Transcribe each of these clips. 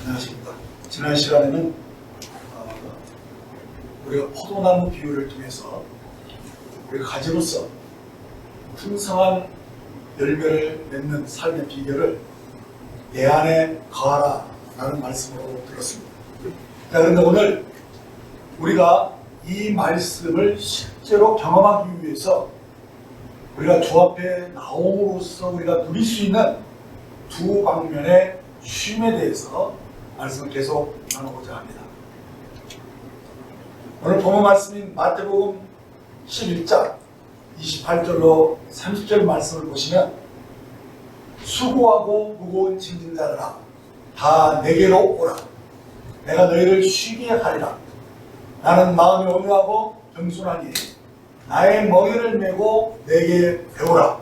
안녕하십니까. 지난 시간에는 우리가 포도나무 비유를 통해서 우리가 가지로서 풍성한 열매를 맺는 삶의 비결을 내 안에 거하라 라는 말씀으로 들었습니다. 자, 그런데 오늘 우리가 이 말씀을 실제로 경험하기 위해서 우리가 주 앞에 나옴으로써 우리가 누릴 수 있는 두 방면의 쉼에 대해서 말씀을 계속 나누고자 합니다. 오늘 본문 말씀인 마태복음 11장 28절로 30절 말씀을 보시면 수고하고 무거운 짐진 자들아 다 내게로 오라. 내가 너희를 쉬게 하리라. 나는 마음이 온유하고 겸손하니 나의 멍에를 메고 내게 배우라.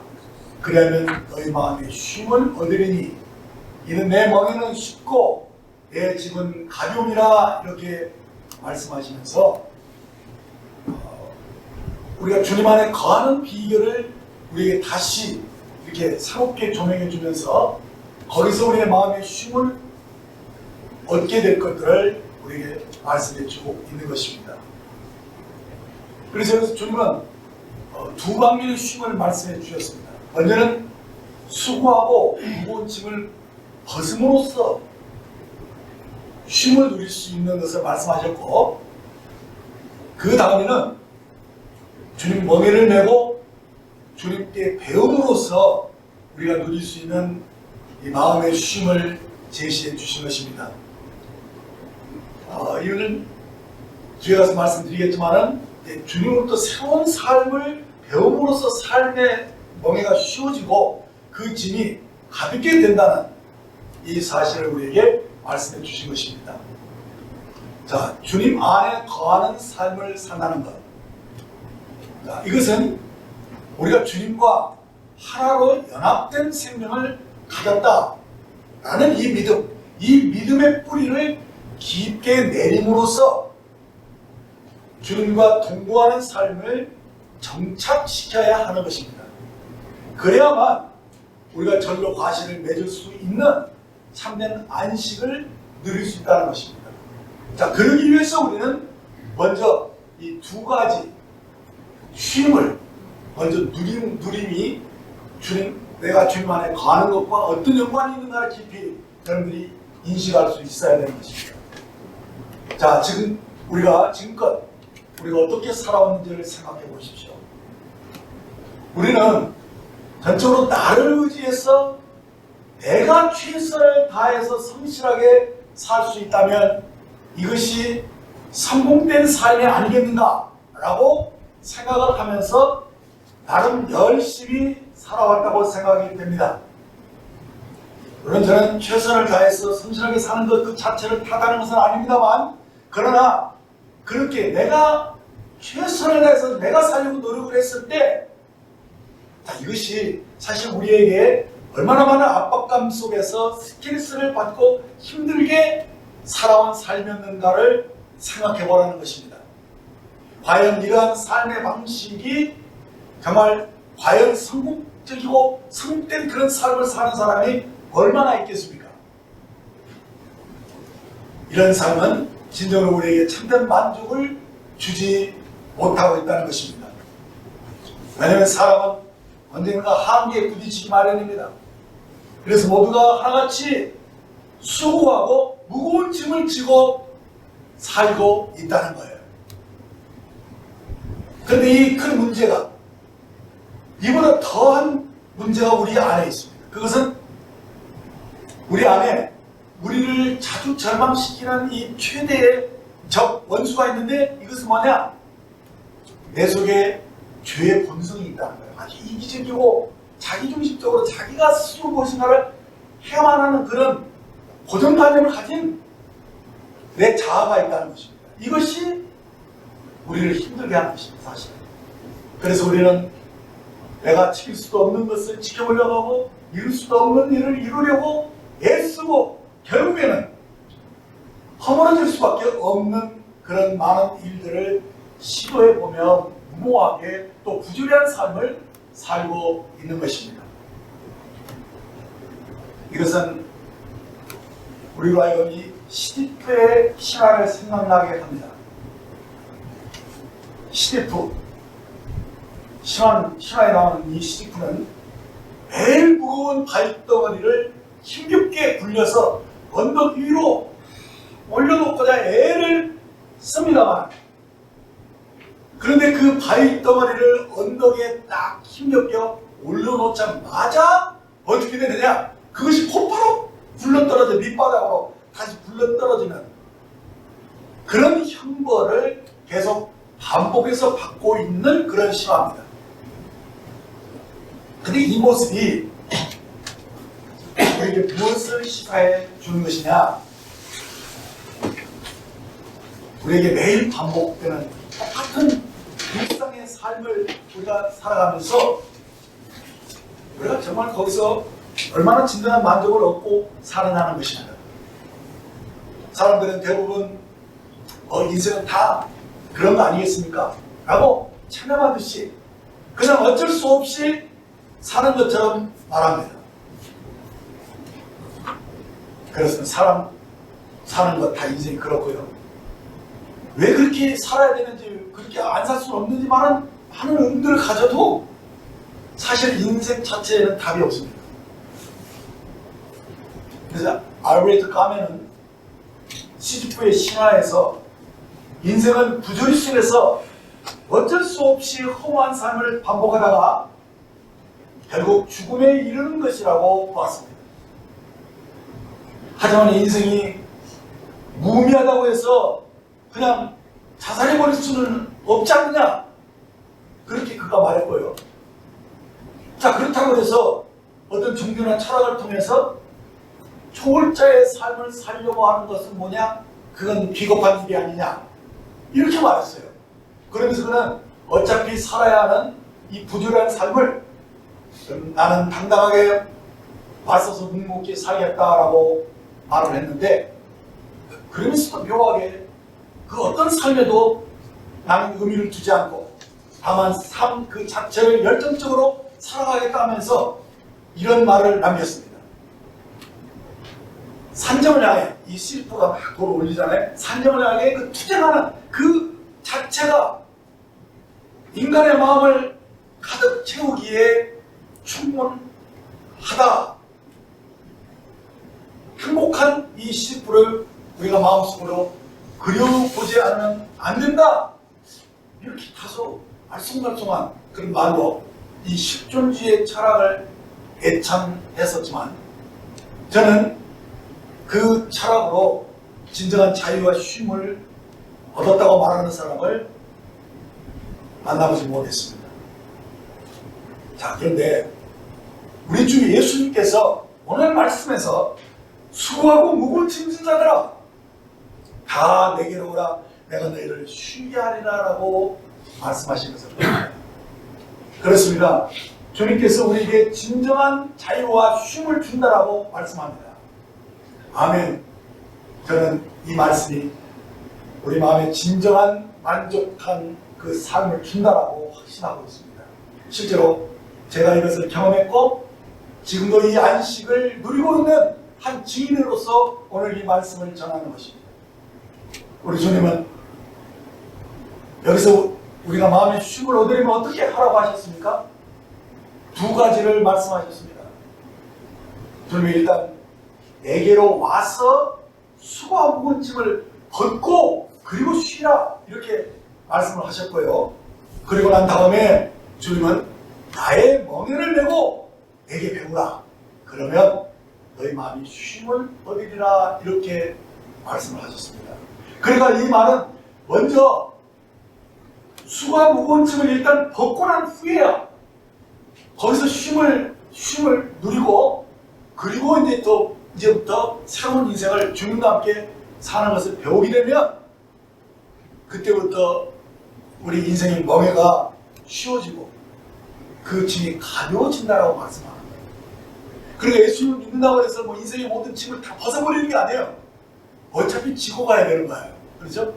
그리하면 너희 마음에 쉼을 얻으리니 이는 내 멍에는 쉽고 내 짐은 가벼움이라. 이렇게 말씀하시면서 우리가 주님 안에 거하는 비결을 우리에게 다시 이렇게 새롭게 조명해 주면서 거기서 우리의 마음의 쉼을 얻게 될 것들을 우리에게 말씀해 주고 있는 것입니다. 그래서 주님은 두 방면의 쉼을 말씀해 주셨습니다. 먼저는 수고하고 무거운 짐을 벗음으로써 쉼을 누릴 수 있는 것을 말씀하셨고, 그 다음에는 주님 멍에를 메고 주님께 배움으로써 우리가 누릴 수 있는 이 마음의 쉼을 제시해 주신 것입니다. 이유는 뒤에 가서 말씀드리겠지만은 주님으로부터 새로운 삶을 배움으로써 삶의 멍에가 쉬워지고 그 짐이 가볍게 된다는 이 사실을 우리에게 말씀해 주신 것입니다. 자, 주님 안에 거하는 삶을 산다는 것. 자, 이것은 우리가 주님과 하나로 연합된 생명을 가졌다라는 이 믿음, 이 믿음의 뿌리를 깊게 내림으로써 주님과 동거하는 삶을 정착시켜야 하는 것입니다. 그래야만 우리가 절로 과실을 맺을 수 있는 참된 안식을 누릴 수 있다는 것입니다. 자, 그러기 위해서 우리는 먼저 이 두 가지 쉼을 먼저 누림이 내가 주님 안에 거하는 것과 어떤 연관이 있는가를 깊이 여러분들이 인식할 수 있어야 되는 것입니다. 자, 지금껏 우리가 어떻게 살아왔는지를 생각해 보십시오. 우리는 전적으로 나를 의지해서 내가 최선을 다해서 성실하게 살 수 있다면 이것이 성공된 삶이 아니겠는가 라고 생각을 하면서 나름 열심히 살아왔다고 생각이 됩니다. 물론 저는 최선을 다해서 성실하게 사는 것 그 자체를 탓하는 것은 아닙니다만, 그러나 그렇게 내가 최선을 다해서 내가 살려고 노력을 했을 때, 자, 이것이 사실 우리에게 얼마나 많은 압박감 속에서 스트레스를 받고 힘들게 살아온 삶이었는가를 생각해 보라는 것입니다. 과연 이러한 삶의 방식이 정말 과연 성공적이고 성공된 그런 삶을 사는 사람이 얼마나 있겠습니까? 이런 삶은 진정으로 우리에게 참된 만족을 주지 못하고 있다는 것입니다. 왜냐하면 사람은 언젠가 한계에 부딪히기 마련입니다. 그래서 모두가 하나같이 수고하고 무거운 짐을 지고 살고 있다는 거예요. 그런데 이 큰 문제가, 이보다 더한 문제가 우리 안에 있습니다. 그것은 우리 안에 우리를 자주 절망시키는 이 최대의 적, 원수가 있는데, 이것은 뭐냐? 내 속에 죄의 본성이 있다는 거예요. 아주 이기적이고 자기중심적으로 자기가 스스로 무엇인가를 해야만 하는 그런 고정관념을 가진 내 자아가 있다는 것입니다. 이것이 우리를 힘들게 하는 것입니다, 사실. 그래서 우리는 내가 지킬 수도 없는 것을 지켜보려고 하고 이룰 수도 없는 일을 이루려고 애쓰고 결국에는 허물어질 수밖에 없는 그런 많은 일들을 시도해보며 무모하게 또 부조리한 삶을 살고 있는 것입니다. 이것은 우리로 하여금 이 시디프의 신화를 생각나게 합니다. 시디프, 신화에 나오는 이 시디프는 매일 무거운 바위덩어리를 힘겹게 굴려서 언덕 위로 올려놓고자 애를 씁니다만, 그런데 그 바위덩어리를 언덕에 딱 힘겹게 올려놓자마자 어떻게 되느냐? 그것이 곧바로 굴러떨어져 밑바닥으로 다시 굴러떨어지는 그런 형벌을 계속 반복해서 받고 있는 그런 신화입니다. 근데 이 모습이 우리에게 무엇을 시사해 주는 것이냐? 우리에게 매일 반복되는 똑같은 일상의 삶을 우리가 살아가면서 우리가 정말 거기서 얼마나 진정한 만족을 얻고 살아나는 것입니다. 사람들은 대부분 인생은 다 그런 거 아니겠습니까? 라고 체념하듯이 그냥 어쩔 수 없이 사는 것처럼 말합니다. 그래서 사람 사는 것 다 인생이 그렇고요. 왜 그렇게 살아야 되는지, 그렇게 안 살 수는 없는지 많은 의문들을 가져도 사실 인생 자체에는 답이 없습니다. 그래서 알브레이트 까메는 시지프의 신화에서 인생은 부조리 속에서 어쩔 수 없이 허무한 삶을 반복하다가 결국 죽음에 이르는 것이라고 보았습니다. 하지만 인생이 무의미하다고 해서 그냥 자살해버릴 수는 없지 않느냐? 그렇게 그가 말했고요. 자, 그렇다고 해서 어떤 종교나 철학을 통해서 초월자의 삶을 살려고 하는 것은 뭐냐? 그건 비겁한 일이 아니냐? 이렇게 말했어요. 그러면서 그는 어차피 살아야 하는 이 부조리한 삶을 나는 당당하게 맞서서 묵묵히 살겠다라고 말을 했는데, 그러면서도 묘하게 그 어떤 삶에도 나는 의미를 두지 않고 다만 삶 그 자체를 열정적으로 살아가겠다 하면서 이런 말을 남겼습니다. 산정을 향해, 이 시리프가 막 돌을 올리잖아요. 산정을 향해 그 투쟁하는 그 자체가 인간의 마음을 가득 채우기에 충분하다. 행복한 이 시리프를 우리가 마음속으로 그려보지 않으면 안 된다. 이렇게 다소 알쏭달쏭한 그런 말로 이 실존주의의 철학을 애창했었지만, 저는 그 철학으로 진정한 자유와 쉼을 얻었다고 말하는 사람을 만나보지 못했습니다. 자, 그런데 우리 주 예수님께서 오늘 말씀에서 수고하고 무거운 짐진 자들아 다 내게로 오라, 내가 너희를 쉬게 하리라 라고 말씀하시면서 그렇습니다. 주님께서 우리에게 진정한 자유와 쉼을 준다라고 말씀합니다. 아멘. 저는 이 말씀이 우리 마음에 진정한 만족한 그 삶을 준다라고 확신하고 있습니다. 실제로 제가 이것을 경험했고 지금도 이 안식을 누리고 있는 한 증인으로서 오늘 이 말씀을 전하는 것입니다. 우리 주님은 여기서 우리가 마음의 쉼을 얻으려면 어떻게 하라고 하셨습니까? 두 가지를 말씀하셨습니다. 주님이 일단 내게로 와서 수고와 무거운 짐을 벗고 그리고 쉬라, 이렇게 말씀을 하셨고요. 그리고 난 다음에 주님은 나의 멍에를 메고 내게 배우라, 그러면 너희 마음이 쉼을 얻으리라, 이렇게 말씀을 하셨습니다. 그러니까 이 말은 먼저 수고와 무거운 짐을 일단 벗고 난 후에야 거기서 쉼을 누리고, 그리고 이제부터 새로운 인생을 주님과 함께 사는 것을 배우게 되면 그때부터 우리 인생의 멍에가 쉬워지고 그 짐이 가벼워진다라고 말씀합니다. 그러니까 예수님을 믿는다고 해서 뭐 인생의 모든 짐을 다 벗어버리는 게 아니에요. 어차피 지고 가야 되는 거예요. 그렇죠?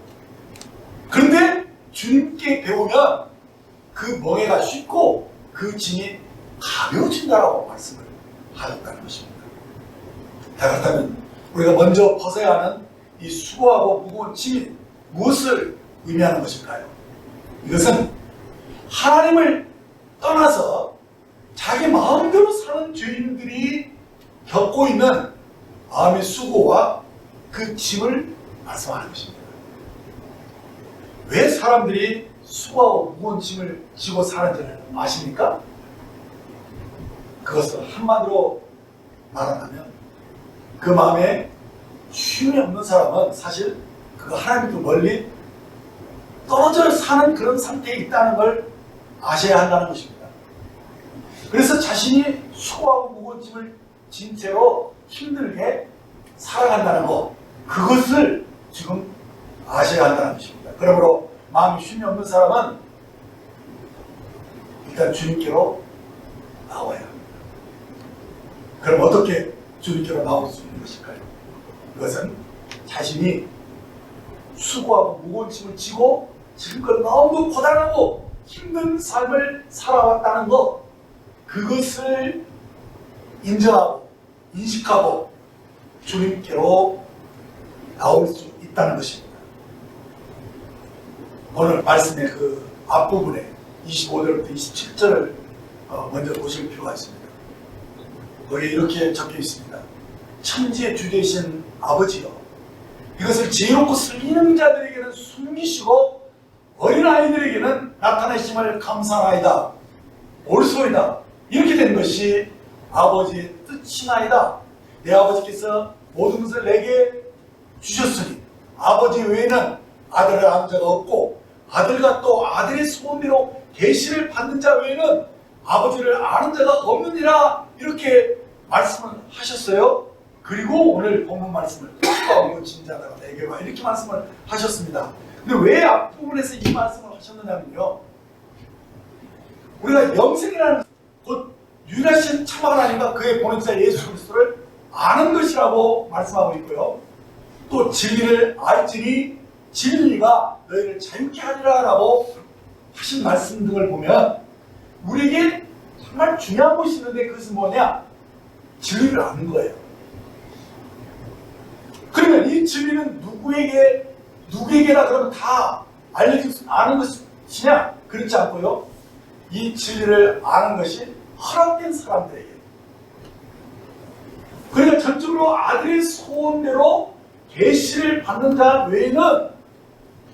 그런데 주님께 배우면 그 멍에가 쉽고 그 짐이 가벼워진다라고 말씀을 하셨다는 것입니다. 자, 그렇다면 우리가 먼저 벗어야 하는 이 수고하고 무거운 짐이 무엇을 의미하는 것일까요? 이것은 하나님을 떠나서 자기 마음대로 사는 죄인들이 겪고 있는 마음의 수고와 그 짐을 말씀하는 것입니다. 왜 사람들이 수고하고 무거운 짐을 지고 사는지를 아십니까? 그것을 한마디로 말하자면 그 마음에 쉼이 없는 사람은 사실 그가 하나님께 멀리 떨어져 사는 그런 상태에 있다는 걸 아셔야 한다는 것입니다. 그래서 자신이 수고하고 무거운 짐을 진 채로 힘들게 살아간다는 것, 그것을 지금 아셔야 한다는 것입니다. 그러므로 마음이 쉼이 없는 사람은 일단 주님께로 나와야 합니다. 그럼 어떻게 주님께로 나올 수 있는 것일까요? 그것은 자신이 수고하고 무거운 짐을 지고 지금껏 너무 고단하고 힘든 삶을 살아왔다는 것, 그것을 인정하고 인식하고 주님께로 나올 수 있다는 것입니다. 오늘 말씀의 그 앞부분에 25절부터 27절을 먼저 보실 필요가 있습니다. 거기에 이렇게 적혀 있습니다. 천지의 주 되신 아버지여, 이것을 지혜롭고 슬기는 자들에게는 숨기시고 어린아이들에게는 나타내심을 감사하나이다. 옳소이다. 이렇게 된 것이 아버지의 뜻이나이다. 내 아버지께서 모든 것을 내게 주셨으니 아버지 외에는 아들을 아는 자가 없고 아들과 또 아들의 소원대로 계시를 받는 자 외에는 아버지를 아는 자가 없느니라. 이렇게 말씀을 하셨어요. 그리고 오늘 본문 말씀을 수고하고 진 자가 내게 와, 이렇게 말씀을 하셨습니다. 근데 왜 앞부분에서 이 말씀을 하셨느냐면요, 우리가 영생이라는 곧 유일하신 참 하나님과 그의 보낸자 예수 그리스도를 아는 것이라고 말씀하고 있고요, 또 진리를 알지니 진리가 너희를 자유케 하리라 라고 하신 말씀 등을 보면 우리에게 정말 중요한 것이 있는데, 그것은 뭐냐? 진리를 아는 거예요. 그러면 이 진리는 누구에게나 그러면 다 알려줄 수 아는 것이냐? 그렇지 않고요, 이 진리를 아는 것이 허락된 사람들에게, 그러니까 전적으로 아들의 소원대로 계시를 받는 자 외에는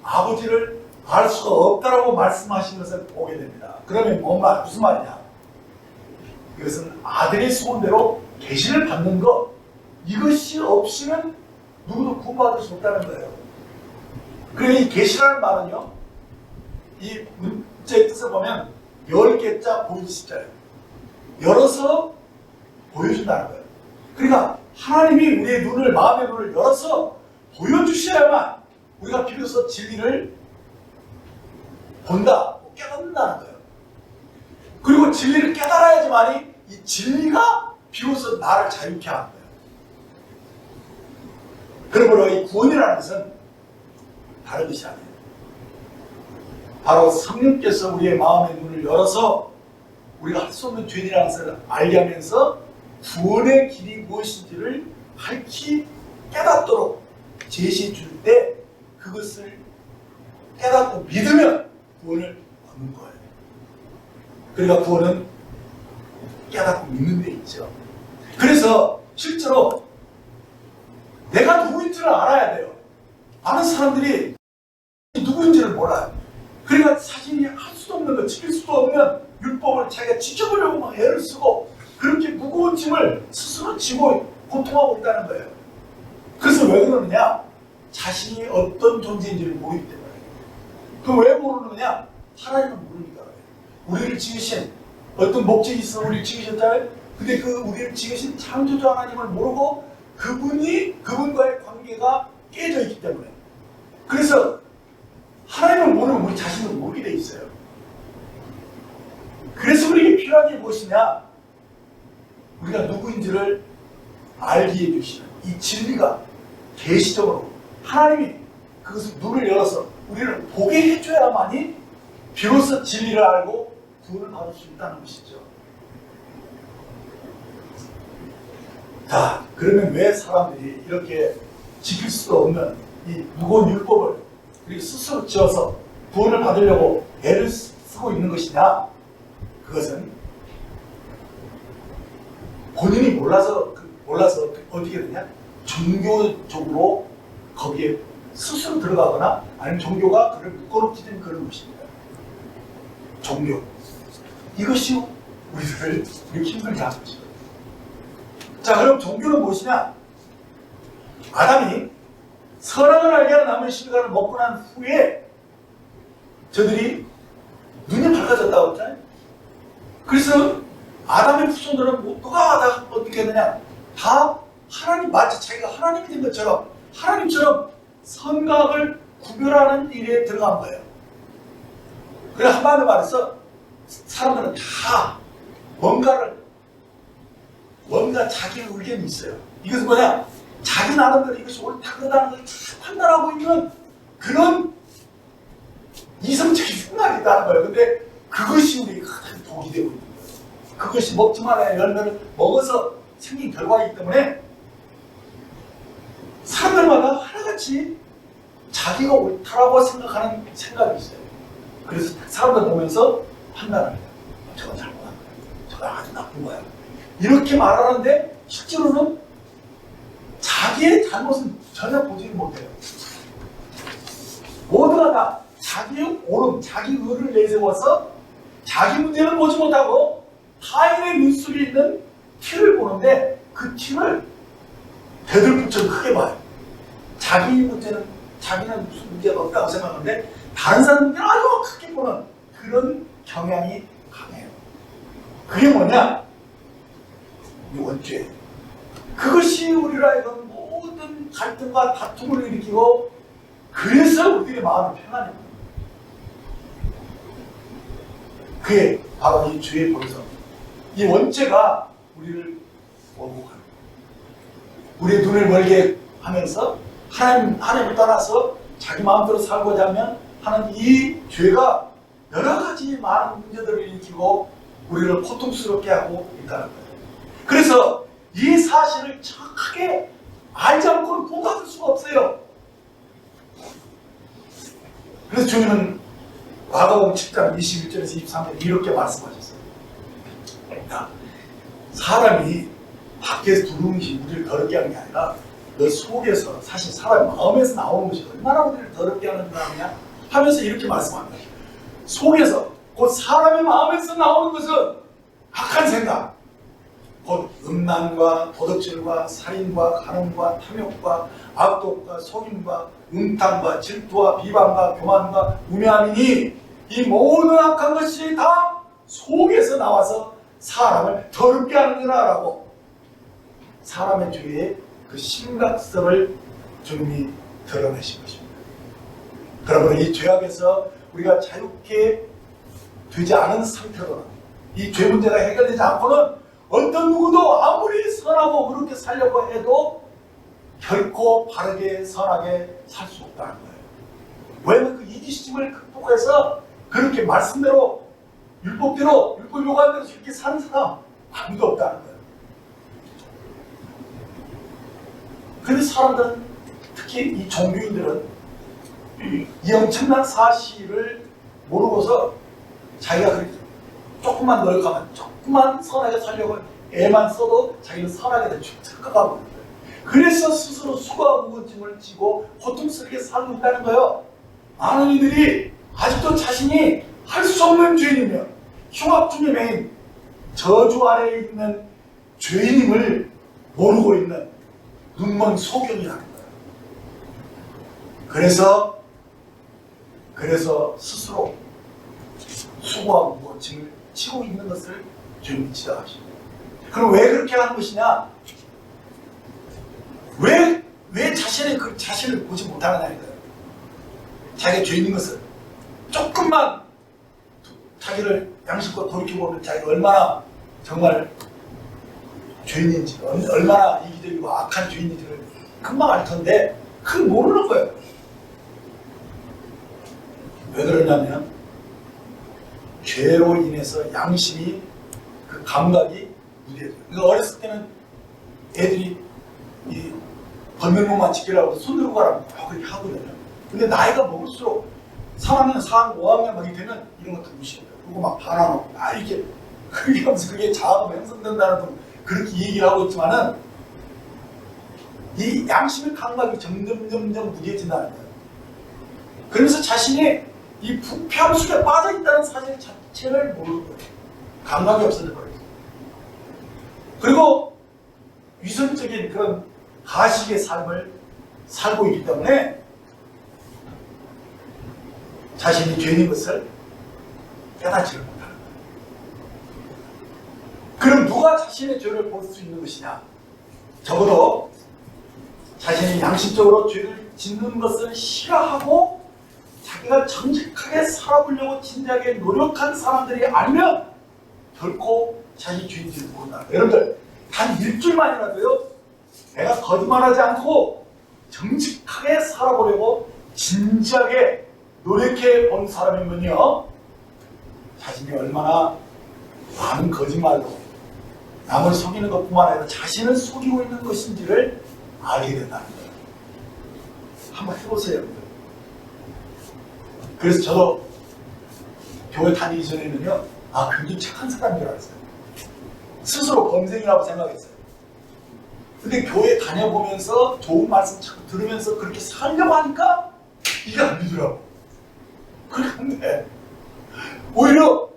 아버지를 알 수가 없다라고 말씀하신 것을 보게 됩니다. 그러면 무슨 말이냐? 이것은 아들의 소원대로 계시를 받는 것, 이것이 없이는 누구도 구원받을 수 없다는 거예요. 그래서 이 계시라는 말은요, 이 문자의 뜻을 보면 10개자 보이기 십자예요. 열어서 보여준다는 거예요. 그러니까 하나님이 우리의 눈을, 마음의 눈을 열어서 보여주셔야만 우리가 비로소 진리를 본다, 깨닫는다는 거예요. 그리고 진리를 깨달아야지만이 이 진리가 비로소 나를 자유케 하는 거예요. 그러므로 이 구원이라는 것은 다른 것이 아니에요. 바로 성령께서 우리의 마음의 눈을 열어서 우리가 할 수 없는 죄인이라는 것을 알게 하면서 구원의 길이 무엇인지를 밝히 깨닫도록 제시해 줄 때 그것을 깨닫고 믿으면 구원을 얻는 거예요. 그러니까 구원은 깨닫고 믿는 데 있죠. 그래서 실제로 내가 누구인지를 알아야 돼요. 많은 사람들이 누구인지를 몰라요. 그러니까 자신이 할 수도 없는 것, 지킬 수도 없는 율법을 자기가 지켜보려고 막 애를 쓰고 그렇게 무거운 짐을 스스로 지고 고통하고 있다는 거예요. 그래서 왜 그러느냐? 자신이 어떤 존재인지를 모르기 때문에. 그럼 왜 모르느냐? 하나님은 모르니까 그래요. 우리를 지으신 어떤 목적이 있어 우리를 지으셨잖아요. 근데 그 우리를 지으신 창조주 하나님을 모르고 그분과의 관계가 깨져 있기 때문에. 그래서 하나님을 모르면 우리 자신을 모르게 돼 있어요. 그래서 우리에게 필요한 게 무엇이냐? 우리가 누구인지를 알게 해주시는 이 진리가 계시적으로 하나님이 그것을 눈을 열어서 우리를 보게 해줘야만이 비로소 진리를 알고 구원을 받을 수 있다는 것이죠. 자, 그러면 왜 사람들이 이렇게 지킬 수도 없는 이 무거운 율법을 그리고 스스로 지어서 구원을 받으려고 애를 쓰고 있는 것이냐? 그것은 본인이 몰라서 어떻게 되냐? 종교적으로 거기에 스스로 들어가거나 아니면 종교가 그를 묶어놓기 그런 것입니다. 종교. 이것이 우리를 이렇게 힘들게 하는 것입니다. 자, 그럼 종교는 무엇이냐? 아담이 선악을 알게 하는 나무의 실과를 먹고 난 후에 저들이 눈이 밝아졌다고 했잖아요. 그래서 아담의 후손들은 누가 다 어떻게 했느냐? 다 하나님, 마치 자기가 하나님이 된 것처럼 하나님처럼 선악을 구별하는 일에 들어간 거예요. 그래서 한마디로 말해서 사람들은 다 뭔가 자기 의견이 있어요. 이것은 뭐냐? 자기 나름대로 이것이 옳다 그러다는 걸 다 판단하고 있는 그런 이성적인 생각이 있다는 거예요. 근데 그것이 우리에게 가장 독이 되고 있는 거예요. 그것이 먹지 말아야 열매를 먹어서 생긴 결과이기 때문에 사람들마다 하나같이 자기가 옳다라고 생각하는 생각이 있어요. 그래서 사람들 보면서 판단합니다. 저건 잘못한 거야. 저건 아주 나쁜 거야. 이렇게 말하는데 실제로는 자기의 잘못은 전혀 보지를 못해요. 모두가 다 자기의 옳음, 자기 의를 내세워서 자기 문제는 보지 못하고 타인의 눈 속에 있는 티를 보는데 그 티를 배들부처럼 크게 봐요. 자기 문제는 자기는 무슨 문제가 없다고 생각하는데 다른 사람 문제는 아주 크게 보는 그런 경향이 강해요. 그게 뭐냐? 이 원죄. 그것이 우리로 하여금 모든 갈등과 다툼을 일으키고 그래서 우리의 마음이 편안해 보여요. 그게 바로 이 죄의 본성. 이 원죄가 우리를 원복하는 우리의 눈을 멀게 하면서 하나님을 떠나서 자기 마음대로 살고자 하면 하는 이 죄가 여러 가지 많은 문제들을 일으키고 우리를 고통스럽게 하고 있다는 거예요. 그래서 이 사실을 정확하게 알지 않고는 구원받을 수가 없어요. 그래서 주님은 마가복음 7장 21절에서 23절 이렇게 말씀하셨어요. 그러니까 사람이 밖에서 들어오는 것이 우리를 더럽게 하는 게 아니라 너 속에서 사실 사람 마음에서 나오는 것이 얼마나 우리를 더럽게 하는 거냐 하면서 이렇게 말씀합니다. 속에서 곧 사람의 마음에서 나오는 것은 악한 생각, 곧 음란과 도덕질과 살인과 간음과 탐욕과 악독과 속임과 음탕과 질투와 비방과 교만과 우매함이니 이 모든 악한 것이 다 속에서 나와서 사람을 더럽게 하느니라라고 사람의 죄의 그 심각성을 주님이 드러내신 것입니다. 그러므로 이 죄악에서 우리가 자유케 되지 않은 상태로는 이 죄 문제가 해결되지 않고는 어떤 누구도 아무리 선하고 그렇게 살려고 해도 결코 바르게 선하게 살 수 없다는 거예요. 왜냐하면 그 이기심을 극복해서 그렇게 말씀대로 율법대로 율법 요구한 대로 이렇게 사는 사람 아무도 없다는 거예요. 그런데 사람들은 특히 이 종교인들은 이 엄청난 사실을 모르고서 자기가 그렇게 조금만 노력하면 조금만 선하게 살려고 애만 써도 자기는 선하게 될 줄 착각하고 있는 거예요. 그래서 스스로 수고와 무거움을 지고 고통스럽게 살고 있다는 거예요. 많은 이들이 아직도 자신이 할 수 없는 죄인이며 흉악 중의 맹인, 저주 아래에 있는 죄인임을 모르고 있는 눈먼 소경이라는 거예요. 그래서 스스로 수고와 무거움을 치고 있는 것을 주님이 지적하십니다. 그럼 왜 그렇게 하는 것이냐? 왜 자신을 보지 못하느냐 이거예요. 자기가 죄인인 것을 조금만 자기를 양심껏 돌이켜보면 자기가 얼마나 정말 죄인인지, 얼마나 이기적이고 악한 죄인인지를 금방 알 텐데 그걸 모르는 거예요. 왜 그러냐면 죄로 인해서 양심이 그 감각이 무뎌져요. 그러니까 어렸을 때는 애들이 이 걷는 것만 지키라고 손 들고 가라고 그렇게 하거든요. 근데 나이가 먹을수록 3학년, 4학년, 5학년 막 되면 이런 것도 무시해요. 그리고 막 반항하고 이렇게 그게 하면서 그게 자아가 형성된다는 등 그렇게 얘기를 하고 있지만은 이 양심의 감각이 점점 무뎌진다는 거예요. 그러면서 자신이 이 부패함 속에 빠져있다는 사실 자체를 모르는 거예요. 감각이 없어져 버려요. 그리고 위선적인 그런 가식의 삶을 살고 있기 때문에 자신이 죄인 것을 깨닫지를 못하는 거예요. 그럼 누가 자신의 죄를 볼 수 있는 것이냐? 적어도 자신이 양심적으로 죄를 짓는 것을 싫어하고 자기가 정직하게 살아보려고 진지하게 노력한 사람들이 아니면 결코 자기 죄인지를 모른다. 여러분들 단 일주일만이라도요, 내가 거짓말하지 않고 정직하게 살아보려고 진지하게 노력해 본 사람이면요, 자신이 얼마나 많은 거짓말로 남을 속이는 것뿐만 아니라 자신을 속이고 있는 것인지를 알게 된다는 거예요. 한번 해보세요, 여러분들. 그래서 저도 교회 다니기 전에는요, 굉장히 착한 사람인 줄 알았어요. 스스로 범생이라고 생각했어요. 근데 교회 다녀보면서 좋은 말씀 자꾸 들으면서 그렇게 살려고 하니까 이게 안 되더라고. 그런데 오히려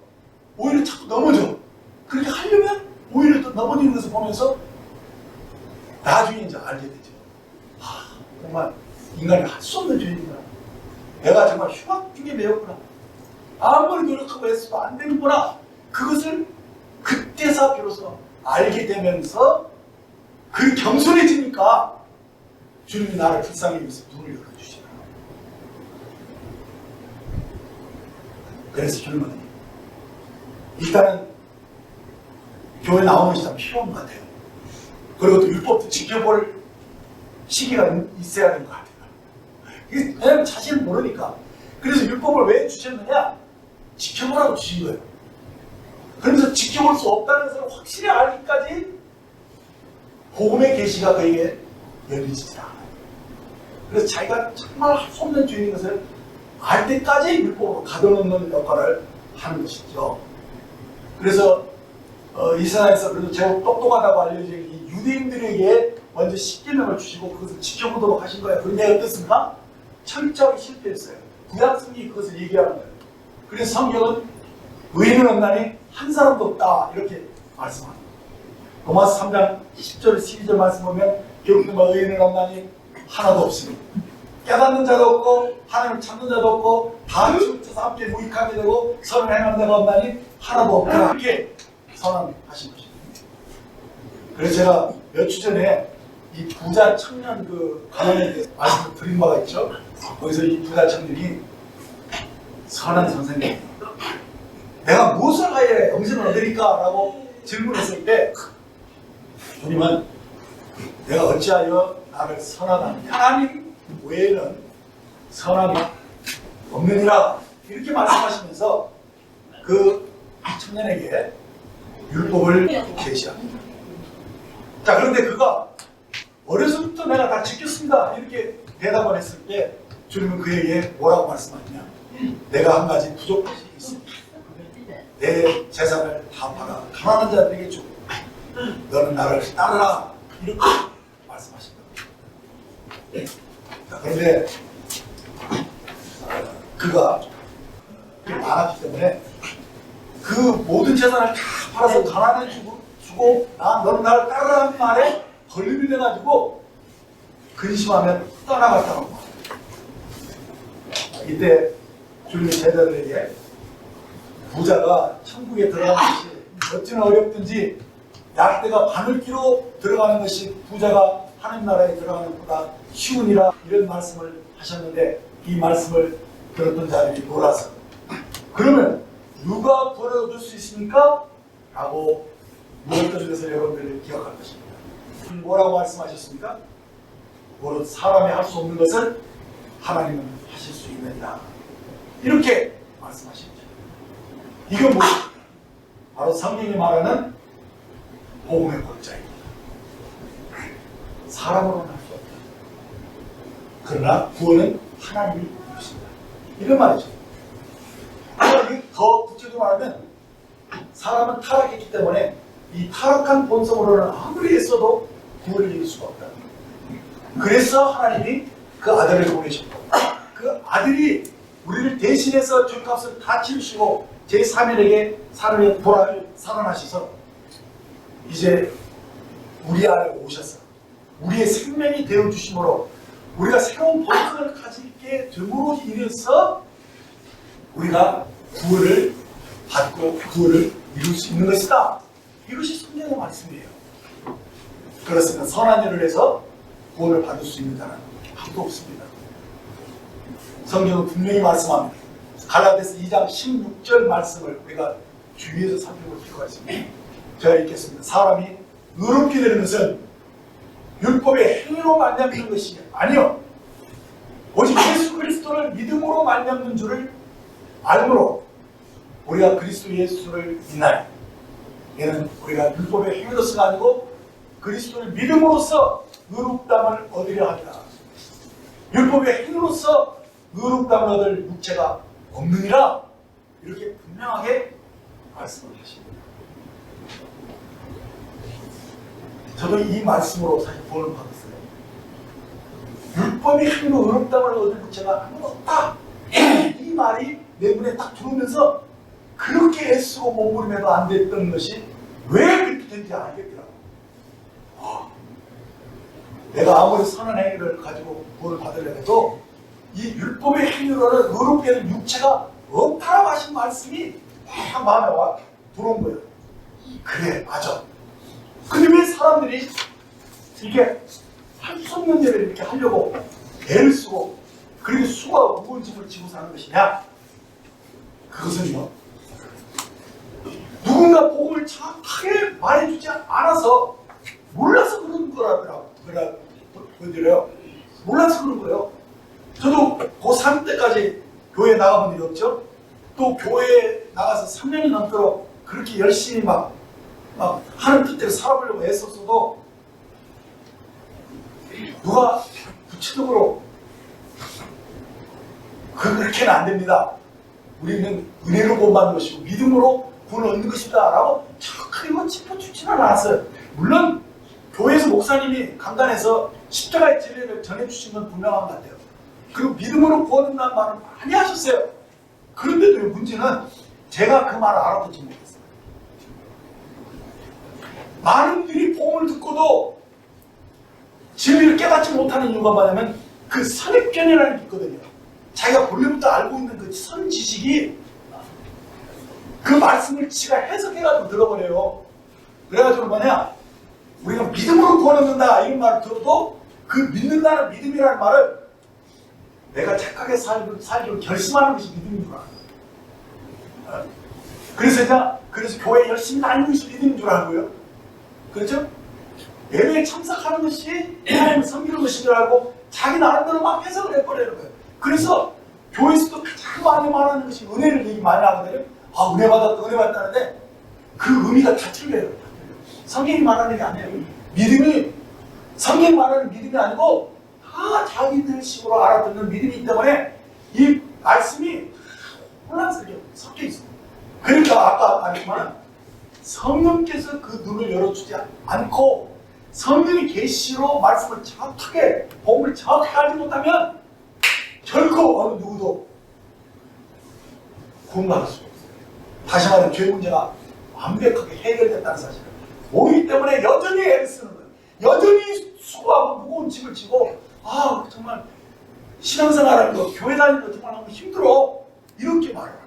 자꾸 넘어져. 그렇게 하려면 오히려 또 넘어지는 것을 보면서 나중에 이제 알게 되죠. 정말 인간이 할 수 없는 죄인이구나. 내가 정말 흉악중에 매였구나. 아무리 노력하고 했어도 안 되는구나. 그것을 그때서 비로소 알게 되면서 그 겸손해지니까 주님이 나를 불쌍히 여기서 문을 열어주시더라고요. 그래서 주님은 일단은 교회 나오는 시간 필요한 것 같아요. 그리고 또 율법도 지켜볼 시기가 있어야 되는 것 같아요. 왜냐하면 자신을 모르니까. 그래서 율법을 왜 주셨느냐? 지켜보라고 주신 거예요. 그러면서 지켜볼 수 없다는 것을 확실히 알기까지 복음의 계시가 그에게 열리지 않아요. 그래서 자기가 정말 할 수 없는 죄인 것을 알 때까지 율법으로 가둬놓는 역할을 하는 것이죠. 그래서 이 세상에서 그래도 제법 똑똑하다고 알려진 이 유대인들에게 먼저 10계명을 주시고 그것을 지켜보도록 하신 거예요. 그런데 어떻습니까? 철저하게 실패했어요. 구약성이 그것을 얘기하는 거예요. 그래서 성경은 의인은 없나니 한 사람도 없다 이렇게 말씀합니다. 로마서 3장 10절 12절 말씀 보면 결국 의인은 없나니 하나도 없으니 깨닫는 자도 없고 하나님을 찾는 자도 없고 다 죽어서 함께 무익하게 되고 선을 행하는 자가 없나니 하나도 없다 이렇게 선언하신 것입니다. 그래서 제가 몇 주 전에 이 부자 청년 그 가정에 대해서 말씀을 드린 바가 있죠. 거기서 이 부자 청년이 선한 선생님, 내가 무엇을 하여 영생을 얻으리까? 라고 질문했을 때 주님은 내가 어찌하여 나를 선하다니 하나님 외에는 선함이 없느니라 이렇게 말씀하시면서 그 청년에게 율법을 계시합니다. 자, 그런데 그가 어려서부터 내가 다 지켰습니다 이렇게 대답을 했을 때 주님은 그에게 뭐라고 말씀하시냐? 내가 한 가지 부족한 것이 있습니다. 내 재산을 다 팔아 가난한 자들에게 주고 너는 나를 따르라 이렇게 말씀하십니다. 그런데 그가 많았기 때문에 그 모든 재산을 다 팔아서 가난해 주고 너는 나를 따르라는 말에 걸림이 돼가지고 근심하면 떠나갔다고 합니다. 이때 주님의 제자들에게 부자가 천국에 들어가는 것이 어찌나 어렵든지 약대가 바늘기로 들어가는 것이 부자가 하나님 나라에 들어가는 것보다 쉬우니라 이런 말씀을 하셨는데 이 말씀을 들었던 자들이 놀라서 그러면 누가 구원을 얻을 수 있습니까? 라고 물었던 것을 여러분들이 기억할 것입니다. 뭐라고 말씀하셨습니까? 오롯 사람이 할 수 없는 것을 하나님은 하실 수 있느니라 이렇게 말씀하십니다. 이건 뭐죠? 바로 성경이 말하는 복음의 권자입니다. 사람으로는 할 수 없다. 그러나 구원은 하나님이 이루십니다. 이런 말이죠. 더 구체적으로 말하면 사람은 타락했기 때문에 이 타락한 본성으로는 아무리 애써도 구원을 이룰 수가 없다. 그래서 하나님이 그 아들을 보내셨고 그 아들이 우리를 대신해서 죄값을 다 치르시고 제3인에게 살아나셔서 이제 우리 안에 오셔서 우리의 생명이 되어주심으로 우리가 새로운 본성을 가지게 됨으로 인해서 우리가 구원을 받고 구원을 이룰 수 있는 것이다. 이것이 성경의 말씀이에요. 그렇습니다. 선한 일을 해서 구원을 받을 수 있는 자는 아무도 없습니다. 성경은 분명히 말씀합니다. 갈라디아서 2장 16절 말씀을 우리가 주의해서 살펴볼 필요가 있습니다. 제가 읽겠습니다. 사람이 의롭게 되는 것은 율법의 행위로 말미암는 것이 아니요 오직 예수 그리스도를 믿음으로 말미암는 줄을 알므로 우리가 그리스도 예수를 믿나니 이는 우리가 율법의 행위로서가 아니고 그리스도를 믿음으로써 의롭다함을 얻으려 합니다. 율법의 행위로서 의롭다함을 얻을 육체가 없느니라 이렇게 분명하게 말씀을 하십니다. 저도 이 말씀으로 사실 구원을 받았어요. 율법의 행위로 의롭다함을 얻을 육체가 아무도 없다. 이 말이 내 눈에 딱 들어오면서 그렇게 애쓰고 몸부림해도 안 됐던 것이 왜 그렇게 된지 알겠더라고. 내가 아무리 선한 행위를 가지고 구원을 받으려 해도 이 율법의 행위로는 의롭게 된 육체가 없다라고 하신 말씀이 막 마음에 와 들어온 거예요. 그래, 맞아. 근데 왜 사람들이 이렇게 할 수 없는 일을 이렇게 하려고 애를 쓰고 그렇게 수고하고 무거운 짐을 지고 사는 것이냐? 그것은요, 누군가 복음을 정확하게 말해주지 않아서 몰라서 그런 거라더라고요. 몰라서 그런 거예요. 저도 고3 때까지 교회에 나가본 일이 없죠. 또 교회에 나가서 3년이 넘도록 그렇게 열심히 막 하는 뜻대로 살아보려고 애썼어도 누가 구체적으로 그렇게는 안 됩니다. 우리는 은혜로 구원받는 것이고 믿음으로 구원을 얻는 것이다 라고 정확하게 짚어주지는 않았어요. 물론 교회에서 목사님이 강단에서 십자가의 진리를 전해주신 건 분명한 것 같아요. 그리고 믿음으로 구원한다는 말을 많이 하셨어요. 그런데도 문제는 제가 그 말을 알아듣지 못했어요. 많은 분들이 복음을 듣고도 진리를 깨닫지 못하는 이유가 뭐냐면 그 선입견이라는 게 있거든요. 자기가 본래부터 알고 있는 그 선지식이 그 말씀을 지가 해석해가지고 들어버려요. 그래가지고 뭐냐, 우리가 믿음으로 구원 얻는다 이런 말을 들어도 그 믿는다는 믿음이라는 말을 내가 착하게 살기로 결심하는 것이 믿음인 줄 알아요. 그래서 교회 열심히 다니는 것이 믿음인 줄 알고요. 그렇죠? 예배에 참석하는 것이 하나님을 섬기는 것인 줄 알고 자기 나름대로 막 해석을 해버리는 거예요. 그래서 교회에서도 가장 많이 말하는 것이 은혜를 얘기 많이 하거든요. 아, 은혜 받았다, 은혜 받았다는데 그 의미가 다 틀려요. 성경이 말하는 게 아니에요. 믿음이 성경이 말하는 믿음이 아니고 다 자기들 식으로 알아듣는 믿음이 있기 때문에 이 말씀이 혼란스럽게 섞여 있어요. 그러니까 아까 말했지만 성령께서 그 눈을 열어주지 않고 성령의 계시로 말씀을 정확하게 복음을 정확하게 알지 못하면 결코 어느 누구도 구원받을 수가 없어요. 다시 말하면 죄 문제가 완벽하게 해결됐다는 사실을 모르기 때문에 여전히 애를 쓰는 거예요. 여전히 수고하고 무거운 짐을 지고 정말 신앙생활하는 거, 교회 다니는 거 정말 너무 힘들어 이렇게 말을 해요.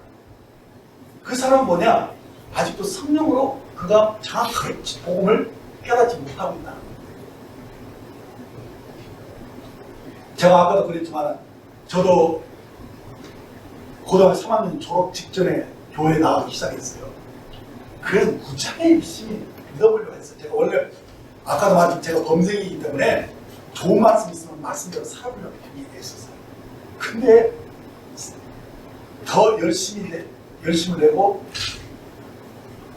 그 사람은 뭐냐? 아직도 성령으로 그가 정확하게 복음을 깨닫지 못하고 있다는 거예요. 제가 아까도 그랬지만 저도 고등학교 3학년 졸업 직전에 교회에 나가기 시작했어요. 그래서 무지하게 열심히 믿어보려고 했어요. 제가 원래 아까도 말했지만 제가 범생이기 때문에 좋은 말씀 있으면 말씀대로 살아보려고 했었어요. 근데 더 열심을 내고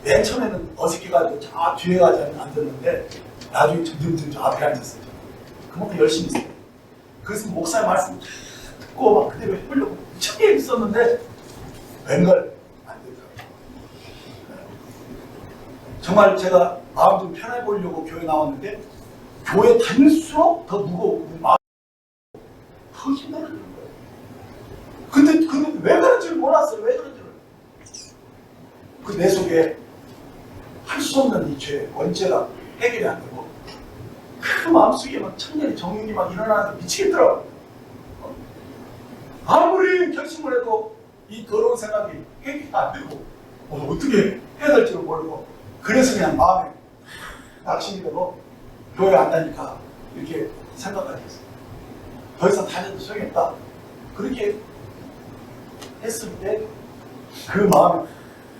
맨 처음에는 어색해가지고 저 뒤에 가지 앉았는데 나중에 점점 앞에 앉았어요. 그만큼 열심히 했어요. 그래서 목사의 말씀 듣고 막 그대로 해보려고 무척 있었는데 웬걸 안 되더라고요. 정말 제가 마음 좀 편해 보이려고 교회 나왔는데 교회 다닐수록 더 무거워 마음이 더 힘들어지는 거예요. 근데 왜 그런지를 몰랐어요. 왜 그런지를. 그 내 속에 할 수 없는 이 죄, 원죄가 해결이 안 되고 그 마음속에 막 청년이 정욕이 막 일어나는데 미치겠더라고요. 아무리 결심을 해도 이 더러운 생각이 해결이 안 되고 어떻게 해야 될지를 모르고 그래서 그냥 마음에 낙심이 되고 교회 안 다니까 이렇게 생각하게 됐어요. 더 이상 다녀도 소용없다. 그렇게 했을 때 그 마음이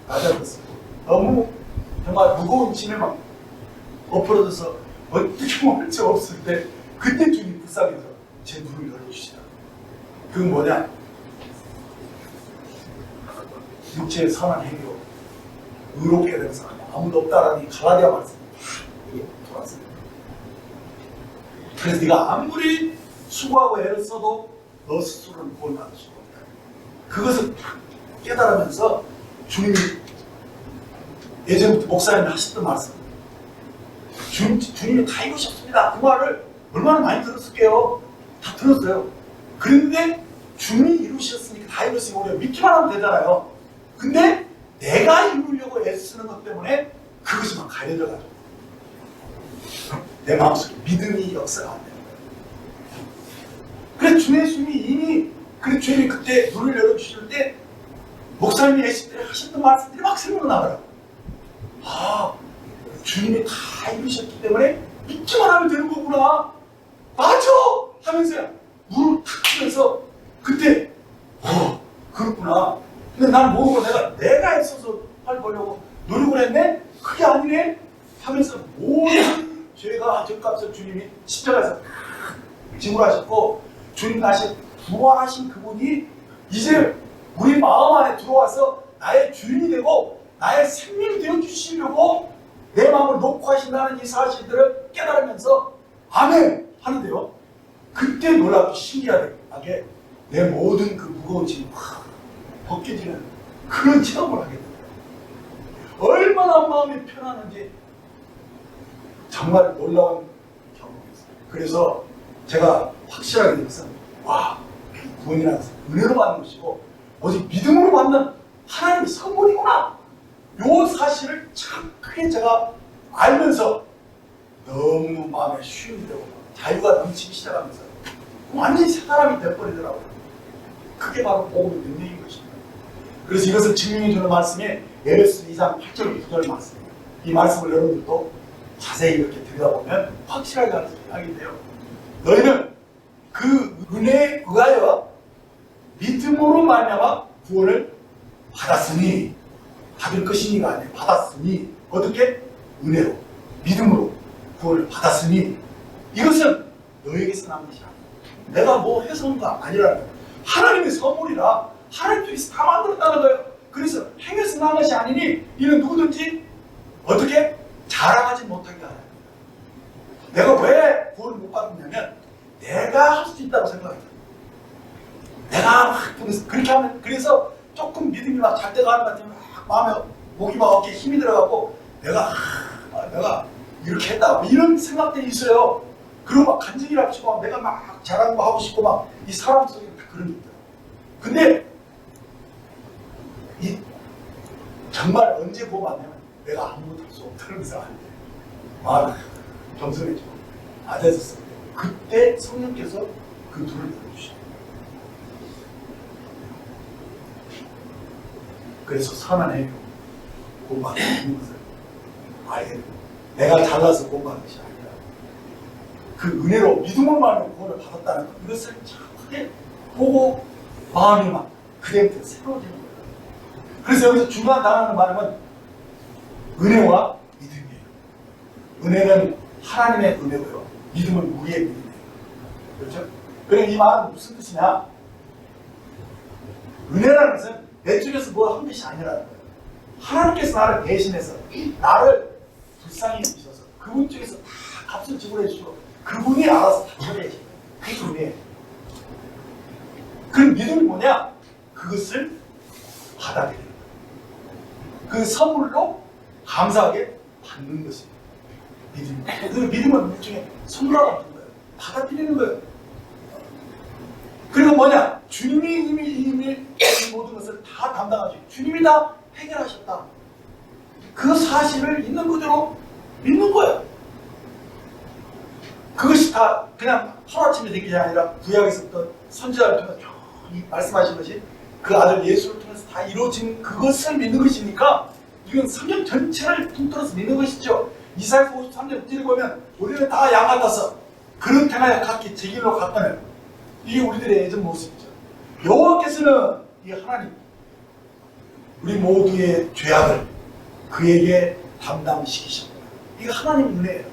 낮아졌어요. 너무 정말 무거운 짐에 막 엎어져서 어떻게 먹을 수 없을 때 그때 주님 불쌍해서 제 눈을 열어주시다. 그건 뭐냐? 육체의 선한 행위로 의롭게 되는 사람이 아무도 없다라는 이 갈라디아 말씀이 이게 돌았어요. 그래서 네가 아무리 수고하고 애를 써도 너 스스로는 구원받을 수가 없다. 그것을 깨달으면서 주님이 예전부터 목사님이 하셨던 말씀 주님이 다 이루셨습니다. 그 말을 얼마나 많이 들었을게요. 다 들었어요. 그런데 주님이 이루셨으니까 다 이루었으니까 우리가 믿기만 하면 되잖아요. 근데 내가 이루려고 애쓰는 것 때문에 그것이 막 가려져가지고 내 마음속에 믿음이 역사가 안 되는 거예요. 그래서 주님의 숨이 이미 그래서 주님이 그때 눈을 열어주실 때 목사님이 하셨던 말씀들이 막 생각나더라고요. 아, 주님이 다 이루셨기 때문에 믿기만 하면 되는 거구나. 맞아! 하면서 물을 탁 치면서 그때 그렇구나. 근데 난 모르고 내가 애써서 빨리 보려고 노력을 했네? 그게 아니네? 하면서 모든 죄가 죄값을 주님이 십자가에서 지불하셨고 주님 다시 부활하신 그분이 이제 우리 마음 안에 들어와서 나의 주인이 되고 나의 생명이 되어주시려고 내 마음을 놓고 하신다는 이 사실들을 깨달으면서 아멘! 하는데요. 그때 놀랍고 신기하게 내 모든 그 무거운 짐이 확 벗겨지는 그런 체험을 하게 됩니다. 얼마나 마음이 편안한지 정말 놀라운 경험이었어요. 그래서 제가 확실하게 느꼈어요. 와, 구원이라는 것은 은혜로 받는 것이고 오직 믿음으로 받는 하나님의 선물이구나. 요 사실을 참 크게 제가 알면서 너무 마음에 쉼이 되고 자유가 넘치기 시작하면서 완전히 새 사람이 되어버리더라고요. 그게 바로 복음의 능력인 것입니다. 그래서 이것을 증명해주는 말씀이 에베소 2장 8절 9절 말씀입니다. 이 말씀을 여러분들도 자세히 이렇게 들여다보면 확실하게 알게 돼요. 너희는 그 은혜에 의하여 믿음으로 말미암아 구원을 받았으니 받을 것이니가 아니에요. 받았으니 어떻게? 은혜로 믿음으로 구원을 받았으니 이것은 너에게서 난 것이 아니야. 내가 뭐 해서 온 거 아니라는 거예요. 하나님의 선물이라 하나님께서 다 만들었다는 거예요. 그래서 행해서 난 것이 아니니 이는 누구든지 어떻게? 자랑하지 못하게 하라. 내가 왜 구원을 못 받았냐면 내가 할 수 있다고 생각해요. 내가 막 그렇게 하면 그래서 조금 믿음이 막 잘 돼가는 것 같으면 막 마음에 목이 막 어깨에 힘이 들어가고 내가 이렇게 했다 이런 생각들이 있어요. 그리고 막 간증이라 치고 내가 막 잘하는 거 하고 싶고 막 이 사람 속에 다 그런 게 있더라고요. 근데 이 정말 언제 보았냐면 내가 아무것도 할 수 없다는 생각이 마음이 겸손해지고 낮아졌어요. 그때 성령께서 그 둘을 열어주시죠. 그래서 선한 행위 공부하는 것을 알게 됩니다. 내가 잘나서 공부하는 것이 아니라 그 은혜로 믿음으로 말하는 구원을 받았다는 것 이것을 정확하게 보고 마음이 막 그때부터 새로워지는 거예요. 그래서 여기서 중요한 단어를 말하면 은혜와 믿음이에요. 은혜는 하나님의 은혜고요. 믿음은 우리의 믿음이에요. 그렇죠? 그럼 이 말은 무슨 뜻이냐? 은혜라는 것은 내 쪽에서 뭐 한 것이 아니라는 거예요. 하나님께서 나를 대신해서 나를 불쌍히 여기셔서 그분 쪽에서 다 값을 지불해 주시고 그분이 알아서 다 감사해야지. 그게 은혜예요. 그 믿음이 뭐냐? 그것을 받아들이는 거예요. 그 선물로 감사하게 받는 것이에요. 믿음. 그 믿음은 일종의 선물과 같은 거예요. 받아들이는 거예요. 그리고 뭐냐? 주님이 이미 이 모든 것을 다 담당하시고 주님이 다 해결하셨다. 그 사실을 있는 그대로 믿는 거예요. 그것이 다 그냥 하루아침에 된 게 아니라 구약에서부터 선지자를 통해서 이 말씀하신 것이 그 아들 예수를 통해서 다 이루어진 그것을 믿는 것이니까 이건 성경 전체를 통틀어서 믿는 것이죠. 이사야서 53장 뒤를 보면 우리는 다 양 같아서 그런 행하여 각기 제 길로 갔다면 이게 우리들의 예전 모습이죠. 여호와께서는 이 하나님 우리 모두의 죄악을 그에게 담당시키셨다. 이게 하나님의 은혜예요.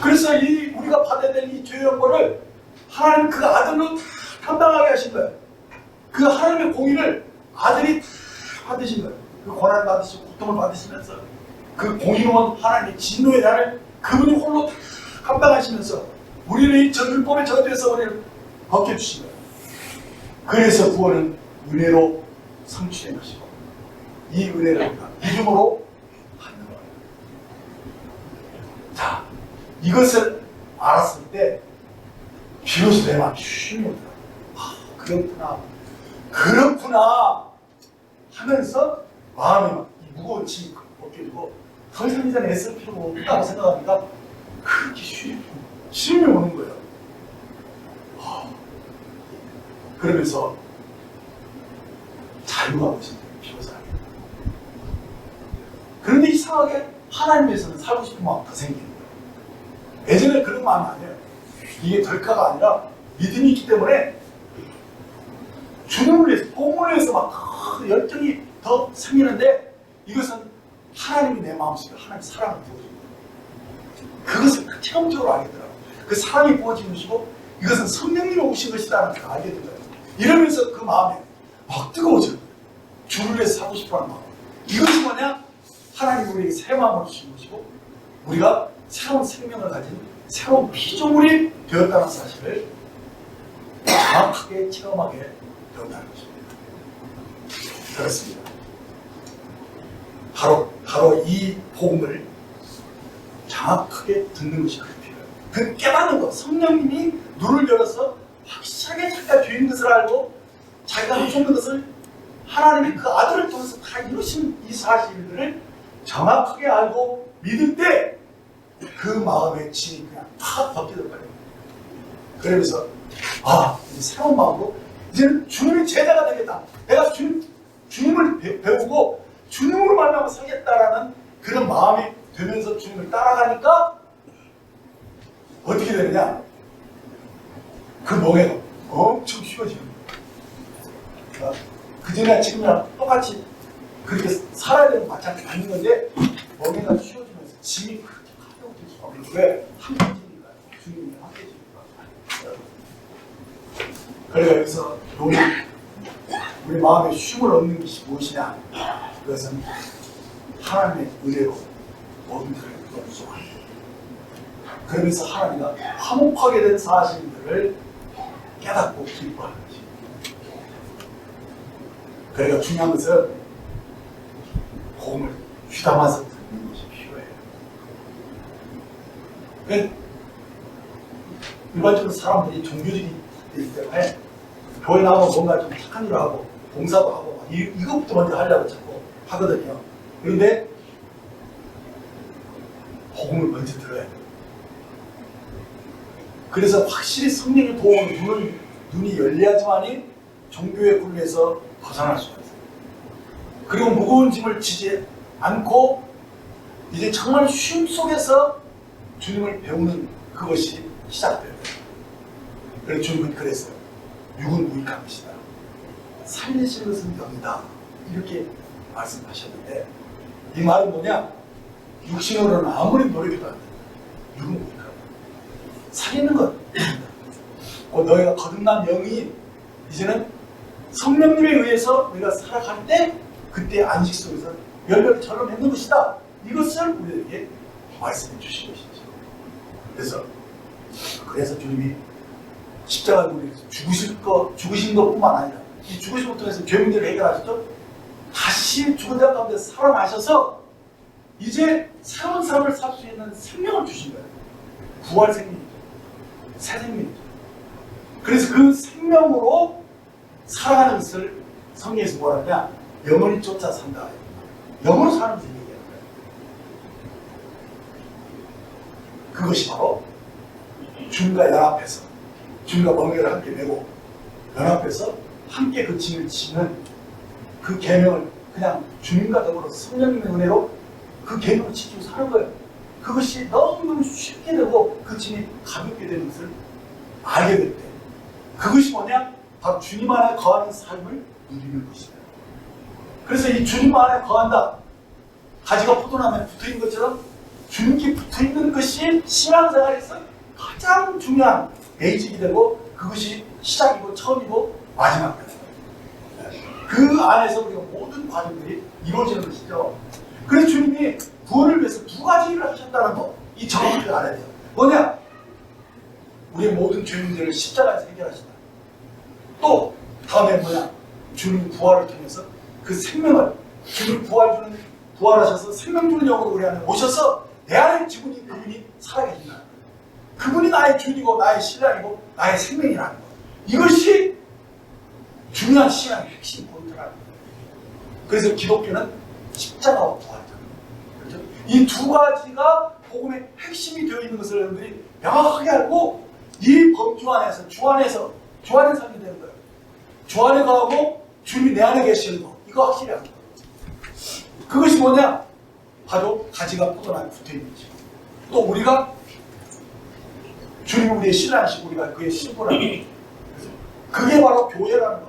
그래서 이 우리가 받아야 될 이 죄의 형벌을 하나님 그 아들로 다 감당하게 하신 거예요. 그 하나님의 공의를 아들이 다 받으신 거예요. 그 고난을 받으시고 고통을 받으시면서 그 공의로운 하나님의 진노의 날을 그분이 홀로 다 감당하시면서 우리는 이 율법의 저주에서 우리를 벗겨주신 거예요. 그래서 구원은 은혜로 성취된 것이고 이 은혜를 우리가 믿음으로 받는 거예요. 자, 이것을 알았을 때 비로소 내 마음이 쉼이 오더라고요. 아, 그렇구나 하면서 마음이 막 이 무거운 짐이 벗겨지고 더 이상 이제는 애쓸 필요가 없다고 생각하니까 그렇게 쉼이 오는 거예요. 그러면서 자유가 오신대요. 비로소. 그런데 이상하게 하나님에서는 살고 싶은 마음 더 생기는 거예요. 예전에 그런 마음이 아니에요. 이게 될까가 아니라 믿음이 있기 때문에 주님을 위해서, 복음을 위해서 막 열정이 더 생기는데 이것은 하나님이 내 마음속에 하나님의 사랑을 부어줍니다. 그것을 체험적으로 알게 되더라고요. 그 사랑이 부어진 것이고 이것은 성령님이 오신 것이라는 걸 알게 된 거예요. 이러면서 그 마음에 막 뜨거워져요. 주를 위해서 살고 싶어하는 마음. 이것이 뭐냐? 하나님이 우리에게 새 마음을 주신 것이고 우리가 새로운 생명을 가진 새로운 피조물이 되었다는 사실을 정확하게 체험하게 되었다는 것입니다. 그렇습니다. 바로 이 복음을 정확하게 듣는 것이 그렇게 필요해요. 그 깨닫는 것, 성령님이 눈을 열어서 확실하게 자기가 죄인 것을 알고 자기가 하셨는 것을 하나님이 그 아들을 통해서 다 이루신 이 사실들을 정확하게 알고 믿을 때 그 마음의 짐이 그냥 팍 벗겨져 버려요. 그러면서 이제 새로운 마음으로 이제는 주님의 제자가 되겠다. 내가 주님을 배우고 주님으로 만나고 살겠다라는 그런 마음이 되면서 주님을 따라가니까 어떻게 되느냐? 그 멍에가 엄청 쉬워지는 거예요. 그전에 지금이랑 똑같이 그렇게 살아야 되는 마찬가지 맞는 건데 멍에가 쉬워지면서 짐이 그렇게 가벼워질 수가 없는 거예요. 왜? 함께지니까 주님이 함께지니까. 그래서 여기서 우리 마음에 쉼을 얻는 것이 무엇이냐? 그것은 하나님의 은혜로 모든 것을 용서합니다. 그러면서 하나님과 화목하게 된 사실들을 깨닫고 기뻐하는 것입니다. 그러니까 중요한 것은 복음을 귀담아서 듣는 것이 필요해요. 그러니까 일반적으로 사람들이 종교적이기 때문에 교회 나오면 뭔가 좀 착한 일을 하고 봉사도 하고 이것부터 먼저 하려고 자꾸 하거든요. 그런데 복음을 먼저 들어야 돼요. 그래서 확실히 성령의 도움으로 눈이 열려야지만이 종교의 굴레에서 벗어날 수가 있어요. 그리고 무거운 짐을 지지 않고 이제 정말 쉼 속에서 주님을 배우는 그것이 시작돼요. 그래서 주님은 그랬어요. 육은 무익한 것이다. 살리시는 것은 영이다. 이렇게 말씀하셨는데 이 말은 뭐냐? 육신으로는 아무리 노력해도 안 된다. 육은 무익하다. 살리는 것. 너희가 거듭난 영이 이제는 성령님에 의해서 우리가 살아갈 때 그때 안식 속에서 열매처럼 있는 것이다. 이것을 우리에게 말씀해 주신 것이죠. 그래서 그래서 주님이 십자가 우리 죽으신 것뿐만 아니라 이 죽으심을 통해서 죄 문제를 해결하셨죠. 다시 죽은 자 가운데 살아나셔서 이제 새로운 삶을 살 수 있는 생명을 주신 거예요. 부활 생명이죠. 새 생명이죠. 그래서 그 생명으로 살아가는 것을 성경에서 뭐라 하냐? 영원히 쫓아 산다. 영으로 사는 것을 얘기하는 거예요. 그것이 바로 주님과 연합해서 주님과 멍에를 함께 메고 연합해서 함께 그 짐을 지는 그 계명을 그냥 주님과 더불어 성령님의 은혜로 그 계명을 지키고 사는 거예요. 그것이 너무너무 쉽게 되고 그 짐이 가볍게 되는 것을 알게 될 때 그것이 뭐냐? 바로 주님 안에 거하는 삶을 누리는 것이다. 그래서 이 주님 안에 거한다. 가지가 포도나무에 붙어있는 것처럼 주님께 붙어있는 것이 신앙생활에서 가장 중요한 베이직이 되고 그것이 시작이고 처음이고 마지막이다. 그 안에서 우리가 모든 과정들이 이루어지는 것이죠. 그래서 주님이 구원을 위해서 두 가지 일을 하셨다는 거, 이 정확하게 알아야 돼요. 뭐냐? 우리의 모든 죄 문제를 십자가에서 해결하신다. 또 다음에 뭐냐? 주님 부활을 통해서 그 생명을 주님 부활하셔서 생명 주는 영으로 우리 안에 오셔서 내 안에 지분이 그분이 살아계신다. 그분이 나의 주님이고 나의 신랑이고 나의 생명이라는 것. 이것이 중요한 신앙의 핵심 포인트라는 거예요. 그래서 기독교는 십자가와 부활이잖아요. 그렇죠? 이 두 가지가 복음의 핵심이 되어 있는 것을 여러분들이 명확하게 알고 이 범주 안에서 주 안에서 살게 되는 거예요. 주 안에 거하고 주님이 내 안에 계시는 거. 이거 확실히 합니다. 그것이 뭐냐? 바로 가지가 포도나무에 붙어있는 것이고 또 우리가 주님이 우리의 신랑이시고 우리가 그의 신부라는 거죠. 그게 바로 교회라는 거.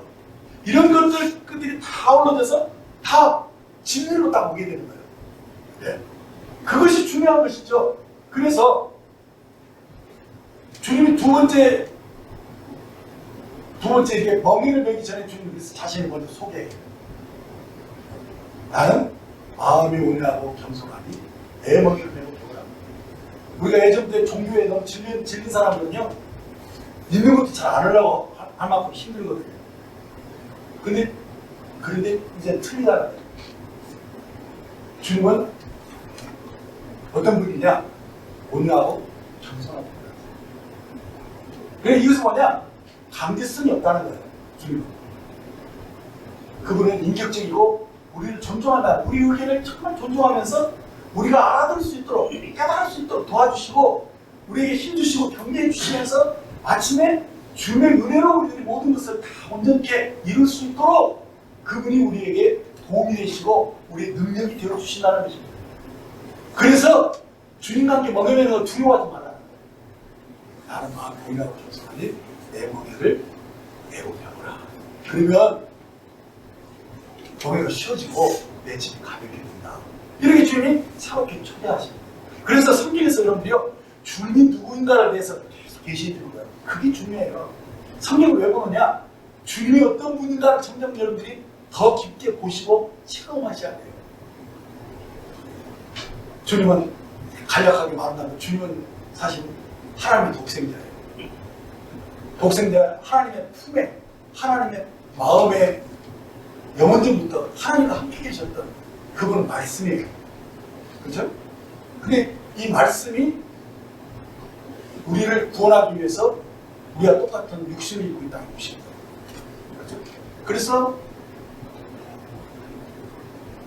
이런 것들이 다 올라져서 다 진리로 딱 오게 되는 거예요. 네. 그것이 중요한 것이죠. 그래서 주님이 두 번째 이게 멍에를 매기 전에 주님이 자신을 먼저 소개해요. 나는 마음이 온유하고 겸손하니 내 멍에를 메고 보라. 우리가 예전부터 종교에 너무 질린 사람들은요, 믿는 것도 잘 안 하려고 할 만큼 힘들거든요. 그런데 이제 틀리다는 거예요. 주님은 어떤 분이냐? 온유하고 겸손한 분이다. 그래서 이것은 뭐냐? 강제성이 없다는 거예요. 주님은. 그분은 인격적이고 우리를 존중한다. 우리 의견을 정말 존중하면서 우리가 알아들을 수 있도록 깨달을 수 있도록 도와주시고 우리에게 힘주시고 격려해 주시면서 마침내 주님의 은혜로 우리들이 모든 것을 다 온전케 이룰 수 있도록 그분이 우리에게 도움이 되시고 우리의 능력이 되어주신다는 것입니다. 그래서 주님과 함께 멍에매는 걸 두려워하지 말라는 거예요. 나는 마음이 온유하고 겸손하니 내 멍에를 메고 펴보라. 그러면 멍에가 쉬워지고 내 짐이 가볍게 된다. 이렇게 주님이 새롭게 초대하십니다. 그래서 성경에서 여러분들이요, 주님이 누구인가를 대해서 계속 계시해 주는 거예요. 그게 중요해요. 성경을 왜 보느냐? 주님이 어떤 분인가를 점점 여러분들이 더 깊게 보시고 체험하셔야 돼요. 주님은 간략하게 말한다면 주님은 사실 하나님의 독생자예요. 독생자, 하나님의 품에, 하나님의 마음에 영원전부터 하나님과 함께 계셨던 그분은 말씀이에요. 그렇죠? 근데 이 말씀이 우리를 구원하기 위해서 우리가 똑같은 육신을 입고 있다는 것입니다. 그렇죠? 그래서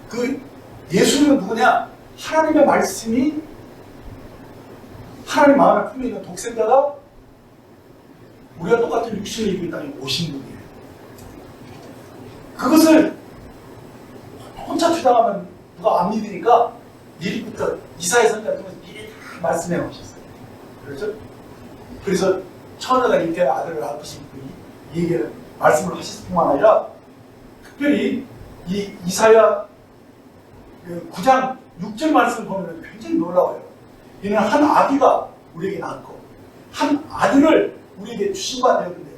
그 예수님은 누구냐? 하나님의 말씀이 하나님 마음에 품에 있는 독생자가 우리가 똑같은 육신을 입고 있다는 오신 분이에요. 그것을 혼자 주장하면 누가 안 믿으니까 미리부터 이사야 선지자를 통해서 미리 다 말씀해 오셨어요. 그렇죠? 그래서 처녀가 잉태의 아들을 낳으신 분이 이 얘기를 말씀을 하실 뿐만 아니라 특별히 이 이사야 9장 6절 말씀을 보면 굉장히 놀라워요. 이는 한 아기가 우리에게 낳았고 한 아들을 우리에게 주신 바 되었는데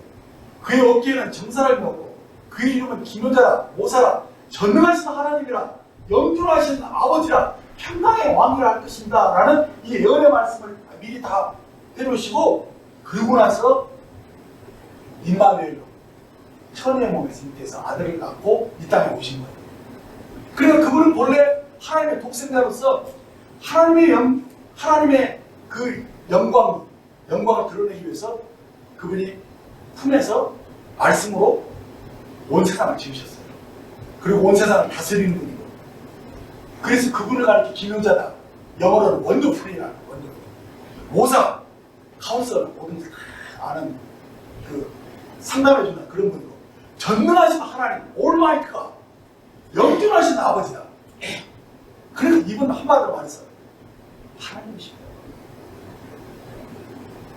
그의 어깨에는 정사를 메고 그의 이름은 기노자라 모사라 전능하신 하나님이라 영존하신 아버지라 평강의 왕이라 할 것입니다 라는 이 예언의 말씀을 미리 다 해놓으시고 그러고 나서 임마누엘로 천의 몸의 상태에서 아들을 낳고 이 땅에 오신 거예요. 그러니까 그분은 본래 하나님의 독생자로서 하나님의 그 영광을 드러내기 위해서 그분이 품에서 말씀으로 온 세상을 지으셨어요. 그리고 온 세상을 다스리는 분이고, 그래서 그분을 가리켜 기묘자다, 영어로는 원더풀이라는 원더풀, 모사, 카운슬러, 모든 걸 다 아는 그 상담해주는 그런 분이고, 전능하신 하나님, 올마이트가 영존하신 아버지다. 그래서 이분 한마디로 말해서 하나님이십니다.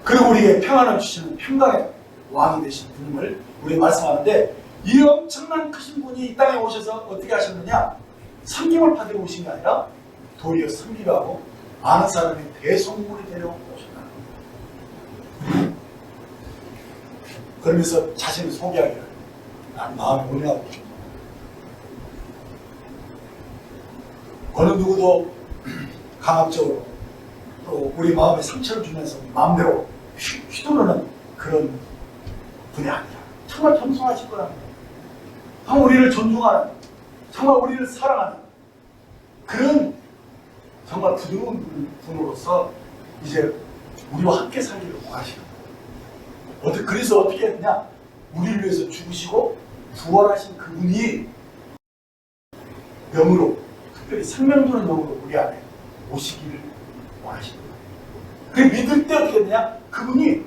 그리고 우리에게 평안을 주시는 평강의 왕이 되신 분임을 우리 말씀하는데, 이 엄청난 크신 분이 이 땅에 오셔서 어떻게 하셨느냐? 섬김을 받으러 오신 게 아니라 도리어 섬기려 하고 많은 사람의 대성물이 되려 오셨다는 거예요. 그러면서 자신을 소개하기를 나는 마음에 온유하고 어느 누구도 강압적으로 또 우리 마음에 상처를 주면서 마음대로 휘두르는 그런 분이 아니라 정말 겸손하실 거라는 거예요. 정말 우리를 존중하는, 정말 우리를 사랑하는 그런 정말 부드러운 분으로서 이제 우리와 함께 살기를 원하시는 거예요. 그래서 어떻게 했느냐? 우리를 위해서 죽으시고 부활하신 그분이 영으로, 특별히 생명 주는 영으로 우리 안에 오시기를 원하시는 거예요. 그 믿을 때 어떻게 했느냐? 그분이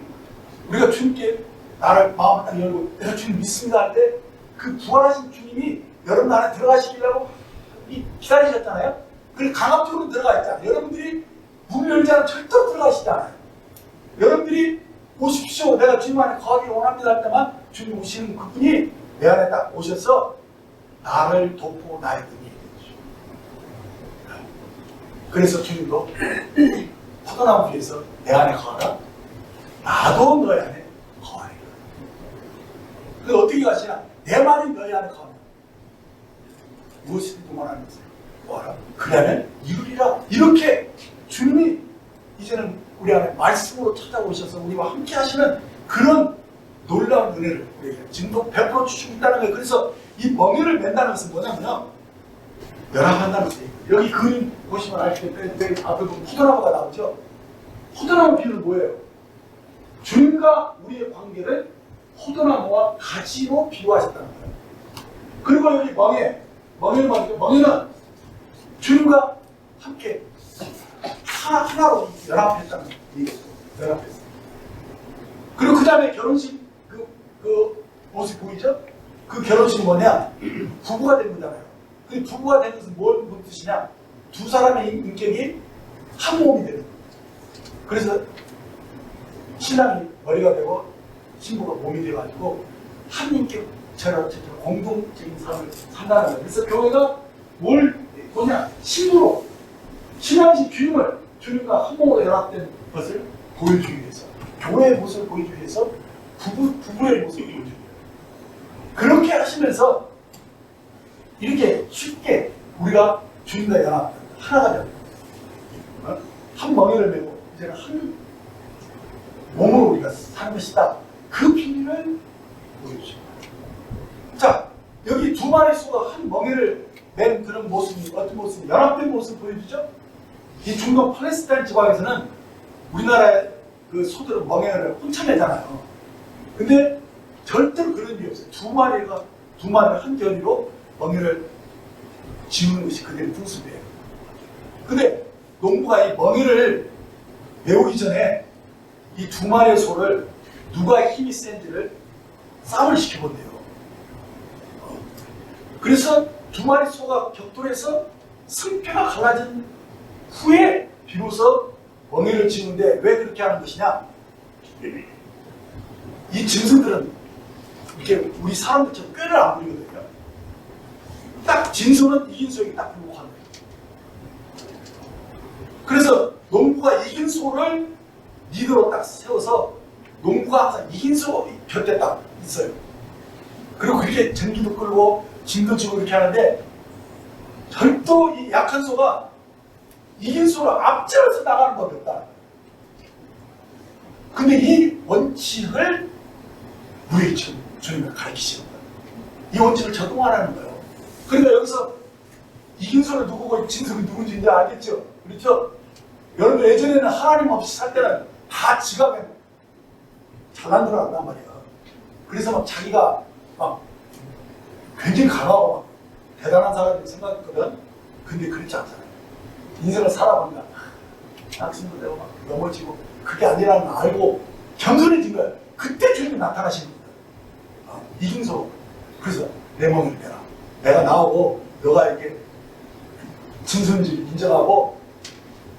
우리가 주님께 나를 마음을 딱 열고 내가 주님 믿습니다 할 때 그 부활하신 주님이 여러분 안에 들어가시기라고 기다리셨잖아요. 그래서 강압적으로 들어가 있잖아요. 여러분들이 문 열지 않으면 절대로 들어가시잖아요. 여러분들이 오십시오, 내가 주님 안에 거하기 원합니다 할 때만 주님 오시는 그분이 내 안에 딱 오셔서 나를 돕고 나의 능력이 되죠. 그래서 주님도 포도나무 뒤에서 내 안에 거하라, 나도 너희 안에 거하리라. 그래서 어떻게 가시나? 내 말이 너희 안에 거하면 무엇이든 원하는 것을 뭐하라? 그러면 이루리라. 이렇게 주님이 이제는 우리 안에 말씀으로 찾아오셔서 우리와 함께 하시는 그런 놀라운 은혜를 우리에게 지금도 베풀어 주시고 있다는 거예요. 그래서 이 멍에를 맨다는 것은 뭐냐면요, 연합한다는 거예요. 여기 그림 보시면 아시겠지만 앞에 보면 포도나무가 나오죠. 포도나무 비유는 뭐예요? 주님과 우리의 관계를 포도나무와 가지로 비유하셨다는 거예요. 그리고 여기 멍에를 보니까 멍에는 주님과 함께 하나로 연합했다는 얘기죠. 연합했어요. 그리고 그 다음에 결혼식 그 모습 보이죠? 그 결혼식이 뭐냐? 부부가 된 거잖아요. 그 부부가 된 것은 뭔 뜻이냐? 두 사람의 인격이 한 몸이 되는 거예요. 그래서 신랑이 머리가 되고 신부가 몸이 돼가지고 한 인격처럼 공동적인 삶을 산다는 거예요. 그래서 교회가 뭘 뭐냐? 신부로 신앙신 주님과 한 몸으로 연합된 것을 보여주기 위해서, 교회의 모습을 보여주기 위해서 부부의 모습을 보여주기 위해서 그렇게 하시면서 이렇게 쉽게 우리가 주님과 연합 하나가 되는 거예요. 한 멍에를 메고 이제는 한 몸으로 우리가 사는 것이다. 그 비밀을 보여주십니다. 자, 여기 두 마리 소가 한 멍에를 맨 그런 모습이 어떤 모습이 연합된 모습을 보여주죠? 이 중동 팔레스타인 지방에서는 우리나라의 그 소들은 멍에를 혼차내잖아요. 근데 절대로 그런 일이 없어요. 두 마리를 한 결의로 멍에를 지우는 것이 그들의 풍습이에요. 근데 농부가 이 멍에를 메우기 전에 이 두 마리의 소를 누가 힘이 센지를 싸움을 시켜본대요. 그래서 두 마리 소가 격돌해서 승패가 갈라진 후에 비로소 멍에를 지우는데, 왜 그렇게 하는 것이냐? 이 짐승들은 이렇게 우리 사람들처럼 꾀를 안 부리거든요. 딱 진소는 이긴 소에게 딱 굴복하는 거예요. 그래서 농부가 이긴 소를 리더로 딱 세워서 농부가 항상 이긴 소 곁에 딱 있어요. 그리고 그렇게 전기도 끌고 짐도 지고 이렇게 하는데, 절도 이 약한 소가 이긴 소를 앞질러서 나가는 법이 없다. 근데 이 원칙을 우리 주님을 가르치시는 거예요. 이 원칙을 적용하라는 거예요. 그러니까 여기서 이긴소는 누구고 진석이 누군지 이제 알겠죠? 그렇죠? 여러분 예전에는 하나님 없이 살 때는 다 지가 잘난 줄 안단 말이야. 그래서 막 자기가 막 굉장히 강하고 막 대단한 사람이 생각했거든. 근데 그렇지 않잖아요. 인생을 살아보니까 낙심도 되고 막 넘어지고 그게 아니라는 걸 알고 겸손해진 거야. 그때 주님이 나타나시는 거야. 이긴소. 그래서 내 몸을 내라. 내가 나오고 너가 이렇게 진선지를 인정하고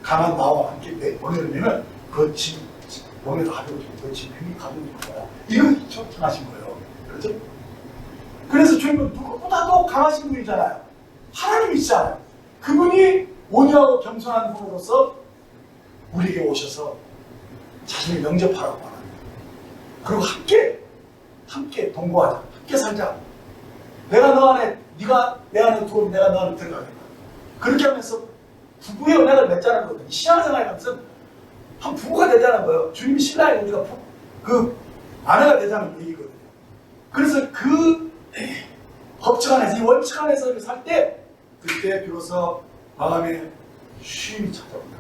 강한 나와 함께 내 몸을 내면 그 짐, 몸에서 가져오시고 그 짐 굉장히 가져오는 거야. 이건 청하신 거예요. 그렇죠? 그래서 주님은 누구보다도 강하신 분이잖아요. 하나님이시잖아요. 그분이 온유하고 겸손한 분으로서 우리에게 오셔서 자신을 영접하라고 말합니다. 그리고 함께 동거하자. 함께 살자. 내가 너 안에, 네가 내 안에 들어오면 내가 너 안에 들어가겠다. 그렇게 하면서 부부의 은혜를 맺자는 거거든요. 신앙생활 하면서 한 부부가 되자는 거예요. 주님이 신랑이 우리가 그 아내가 되자는 얘기거든요. 그래서 그 법칙 안에서, 이 원칙 안에서 살 때, 그때 비로소 마음에 쉼이 찾아온다.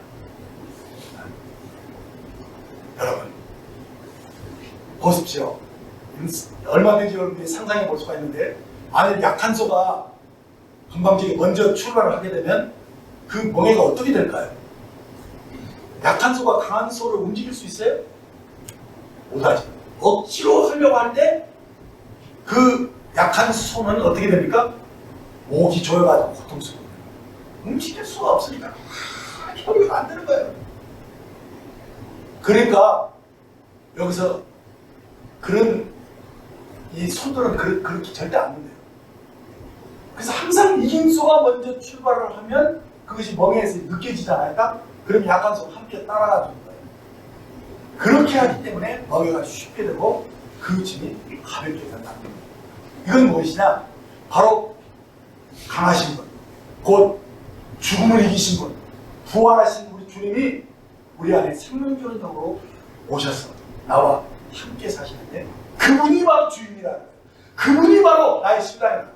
여러분, 보십시오. 얼마든지 여러분들이 상상해 볼 수가 있는데, 만약 약한 소가 건방지게 먼저 출발을 하게 되면 그 멍에가 어떻게 될까요? 약한 소가 강한 소를 움직일 수 있어요? 못하죠. 억지로 하려고 하는데 그 약한 소는 어떻게 됩니까? 목이 조여가지고 고통스러워요. 움직일 수가 없으니까 혀가 안 되는 거예요. 그러니까 여기서 그런 이 소들은 그렇게 절대 안 된대요. 그래서 항상 이긴 소가 먼저 출발을 하면 그것이 멍에에서 느껴지잖아요. 딱? 그럼 약한 소가 함께 따라가 주는 거예요. 그렇게 하기 때문에 멍에가 쉽게 되고 그 짐이 가볍게 된다. 이건 무엇이냐? 바로 강하신 분, 곧 죽음을 이기신 분, 부활하신 우리 주님이 우리 안에 생명 주는 영으로 오셔서 나와 함께 사시는데 그분이 바로 주인이라는 거예요. 그분이 바로 나의 신랑이다.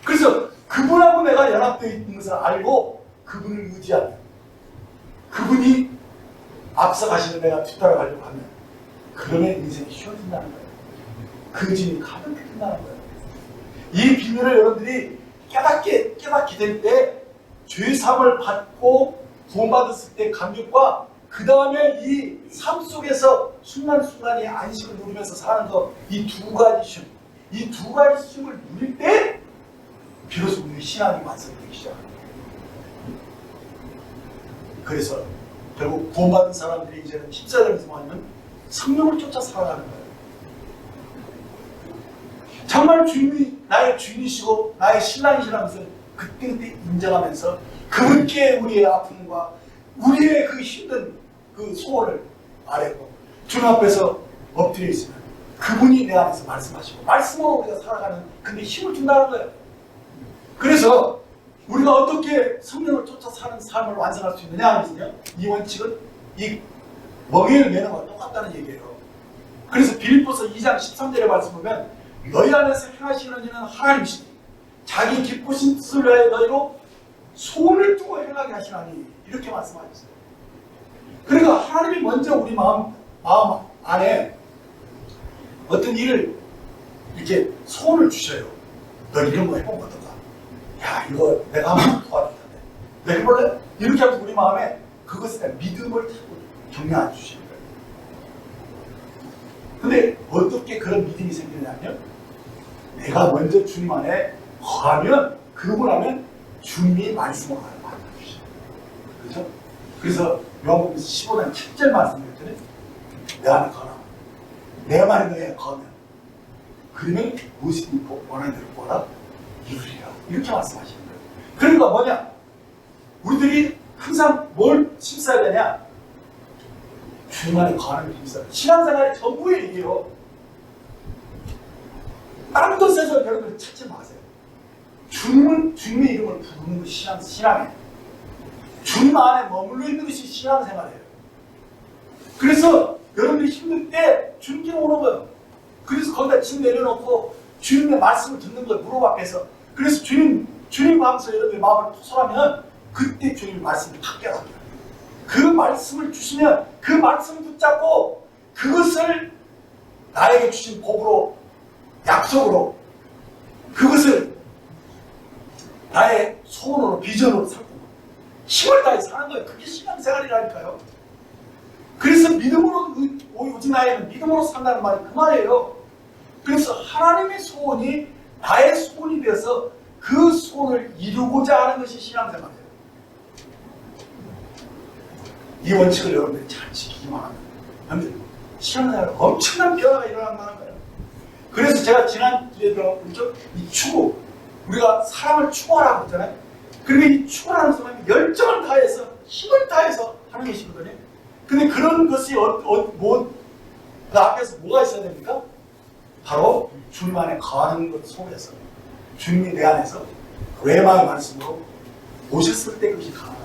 그래서 그분하고 내가 연합되어 있는 것을 알고 그분을 의지하면, 그분이 앞서가시는 내가 뒤따라가려고 하면 그러면 인생이 쉬워진다는 거예요. 그 짐이 가볍게 된다는 거예요. 이 비밀을 여러분들이 깨닫게 될 때 죄사함을 받고 구원받았을 때 감격과 그 다음에 이 삶 속에서 순간순간이 안식을 누리면서 사는 것, 이 두 가지 쉼을 누릴 때 비로소 우리 신앙이 완성되기 시작합니다. 그래서 결국 구원받은 사람들이 이제는 십자가에서 뭐하냐면 성령을 쫓아 살아가는 거예요. 정말 주님이 나의 주인이시고 나의 신랑이시라는 것을 그때그때 인정하면서 그분께 우리의 아픔과 우리의 그 힘든 그 소원을 말했고 주님 앞에서 엎드려 있으면 그분이 내 안에서 말씀하시고 말씀으로 우리가 살아가는 근데 힘을 준다는 거예요. 그래서 우리가 어떻게 성령을 쫓아 사는 삶을 완성할 수 있느냐 하면요, 이 원칙은 이 멍에를 매는 것과 똑같다는 얘기예요. 그래서 빌립보서 2장 13절에 말씀 보면 너희 안에서 행하시는 이는 하나님이시니 자기 기쁘신 뜻을 위하여 너희로 소원을 두고 행하게 하시나니 이렇게 말씀하셨어요. 그러니까 하나님이 먼저 우리 마음 안에 어떤 일을 이렇게 소원을 주셔요. 너 이런 거 해보면 어떨까? 야, 이거 내가 한번 도와줄 텐데. 너 해볼래? 이렇게 하면서 우리 마음에 그것에 대한 믿음을 격려해 주시는 거예요. 근데 어떻게 그런 믿음이 생기느냐면 내가 먼저 주님 안에 거하면, 그러고 나면 주님이 말씀을 만나주시죠. 그렇죠? 그래서 요한복음 15장 7절 말씀을 했더니 내 안에 거하라. 내 말에 너희가 거하면 그러면 무엇이든 원하는 대로 구하라 이루리라. 이렇게 말씀하시는 거예요. 그러니까 뭐냐? 우리들이 항상 뭘 심사해야 되냐? 주님 안에 거하는 게 있어요. 신앙생활의 전부의 얘기예요. 다른 것에서 여러분 찾지 마세요. 주님의 이름을 부르는 것이 신앙이에요. 주님 안에 머물러 있는 것이 신앙생활이에요. 그래서 여러분들이 힘들 때 주님께 오는 거예요. 그래서 거기다 짐 내려놓고 주님의 말씀을 듣는 거예요. 무릎 앞에서. 그래서 주님 하면서 여러분의 마음을 토설하면 그때 주님의 말씀을 받게 합니다. 그 말씀을 주시면 그 말씀을 붙잡고 그것을 나에게 주신 복으로, 약속으로, 그것을 나의 소원으로, 비전으로 삼고 힘을 다해 사는 거예요. 그게 신앙생활이라니까요. 그래서 믿음으로, 오직 나에는 믿음으로 산다는 말이 그 말이에요. 그래서 하나님의 소원이 나의 소원이 되어서 그 소원을 이루고자 하는 것이 신앙생활이에요. 이 원칙을 여러분들이 잘 지키기만 하면 여러분들 신앙생활에 엄청난 변화가 일어난다는 거예요. 그래서 제가 지난주에도 이 추구, 우리가 사람을 추구하라고 했잖아요. 그리고 이 추구하는 사람이 열정을 다해서 힘을 다해서 하는 것이거든요. 근데 그런 것이 그 앞에서 뭐가 있어야 됩니까? 바로 주님 안에 거하는 것 속에서 주님이 내 안에서 외마의 말씀으로 오셨을 때 그것이 가능하다.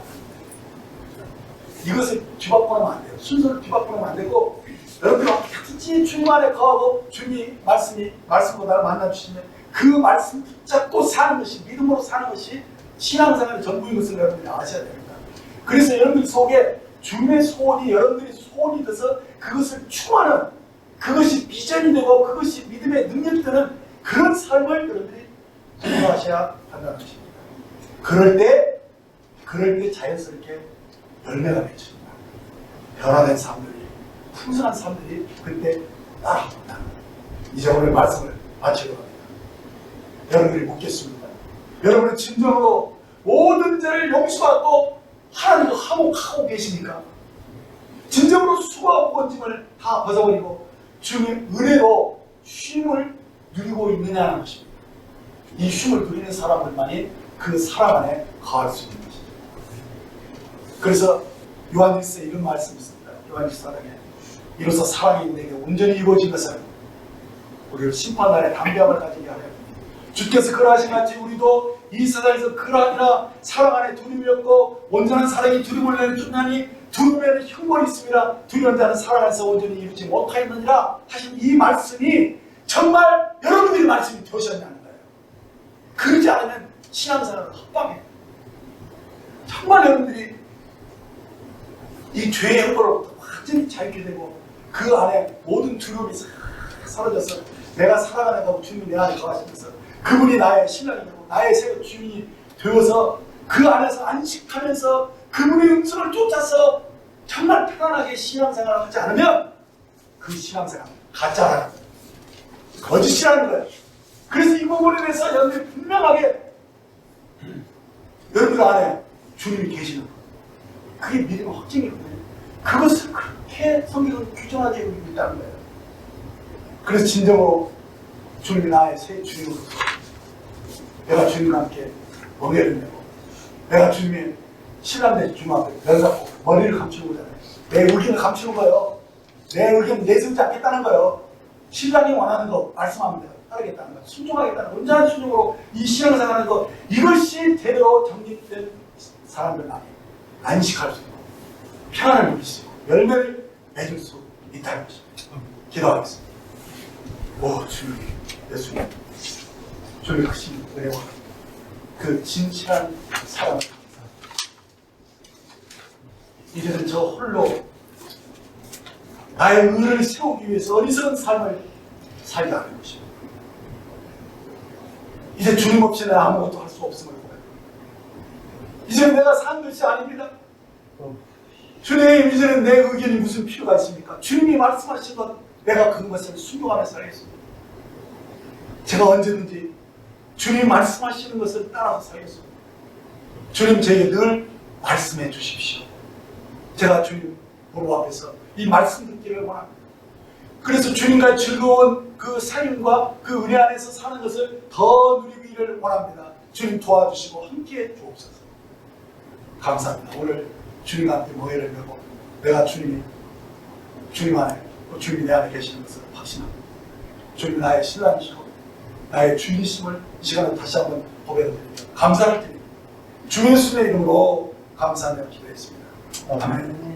이것을 뒤바꾸면 안 돼요. 순서를 뒤바꾸면 안 되고 여러분이 어떻게 주님 안에 거하고 주님이 말씀으로 나를 만나주시면 그 말씀 붙잡고 사는 것이, 믿음으로 사는 것이 신앙생활의 전부인 것을 여러분이 아셔야 됩니다. 그래서 여러분들 속에 주님의 소원이 여러분들이 소원이 돼서 그것을 추구하는, 그것이 비전이 되고 그것이 믿음의 능력이 되는 그런 삶을 여러분들이 공부하셔야 한다는 것입니다. 그럴 때 자연스럽게 열매가 맺힙니다. 변화된 삶들이, 풍성한 삶들이 그때 따라옵니다. 이제 오늘 말씀을 마치려 합니다. 여러분들이 묻겠습니다. 여러분은 진정으로 모든 죄를 용서하고 하나님과 화목하고 계십니까? 진정으로 수고와 무거짐을 다 벗어버리고 주님의 은혜로 쉼을 누리고 있느냐는 것입니다. 이 쉼을 누리는 사람들만이 그 사람 안에 거할 수 있는 것입니다. 그래서 요한일서에 이런 말씀이 있습니다. 요한일서 4장에 이로써 사랑이 내게 온전히 이루어진 것은 우리를 심판날에 담대함을 가지게 하려 주께서 그러하신 같이 우리도 이 세상에서 그러하니라 사랑 안에 두려움이 없고 온전한 사랑이 두려움을 내는 쫓나니 두려움에는 형벌이 있습니다. 두려운 자는 사랑 안에서 온전히 이루지 못하였느니라 하신 이 말씀이 정말 여러분들의 말씀이 되셨냐는 거예요. 그러지 않으면 신앙생활은 헛방이에요. 정말 여러분들이 이 죄의 형벌로부터 완전히 자유게 되고 그 안에 모든 두려움이 사라져서 내가 살아가는 가고 주님이 내 안에 거하시면서 그분이 나의 신랑이 되고 나의 새 주인이 되어서 그 안에서 안식하면서 그분의 음성을 쫓아서 정말 편안하게 신앙생활을 하지 않으면 그 신앙생활은 가짜라는 거예요. 거짓이라는 거예요. 그래서 이 부분에 대해서 여러분들이 분명하게 여러분들 안에 주님이 계시는 거예요. 그게 믿음의 확증이거든요. 그것을 그렇게 성경은 규정하게 여기고 있다는 거예요. 그래서 진정으로 주님이 나의 새 주인으로서 내가 주님과 함께 멍에를 메고 내가 주님의 신랑된 주님 앞에 면 잡고 머리를 감추는 거잖아요. 내 의견을 감추는 거예요. 내 의견 내세우지 않겠다는 거예요. 신랑이 원하는 거 말씀합니다. 따르겠다는 거, 순종하겠다는 거, 온전한 순종으로 이 신앙생활하는 거, 이것이 제대로 정립된 사람들 안에 안식할 수 있고 평안을 누릴 수 있고 열매를 맺을 수 있다는 것입니다. 기도하겠습니다. 오 주님, 예수님, 주님의 크신 은혜와 그 진실한 사랑을 이제는 저 홀로 나의 의를 세우기 위해서 어리석은 삶을 살게 하는 것입니다. 이제 주님 없이 내가 아무것도 할 수 없음을 보여요. 이제 내가 산 것이 아닙니다. 주님, 이제는 내 의견이 무슨 필요가 있습니까? 주님이 말씀하신 것 내가 그것을 순종하며 살겠습니다. 제가 언제든지 주님 말씀하시는 것을 따라서 살겠습니다. 주님 제게 늘 말씀해 주십시오. 제가 주님 보호 앞에서 이 말씀 듣기를 원합니다. 그래서 주님과 즐거운 그 삶과 그 은혜 안에서 사는 것을 더 누리기를 원합니다. 주님 도와주시고 함께해 주옵소서. 감사합니다. 오늘 주님과 함께 모여를 메고 내가 주님 안에 주님이 내 안에 계시는 것을 확신합니다. 주님이 나의 신랑이시고 나의 주인이심을 이 시간에 다시 한번 고백을 드립니다. 감사를 드립니다. 주 예수의 이름으로 감사하며 기도했습니다. 아멘.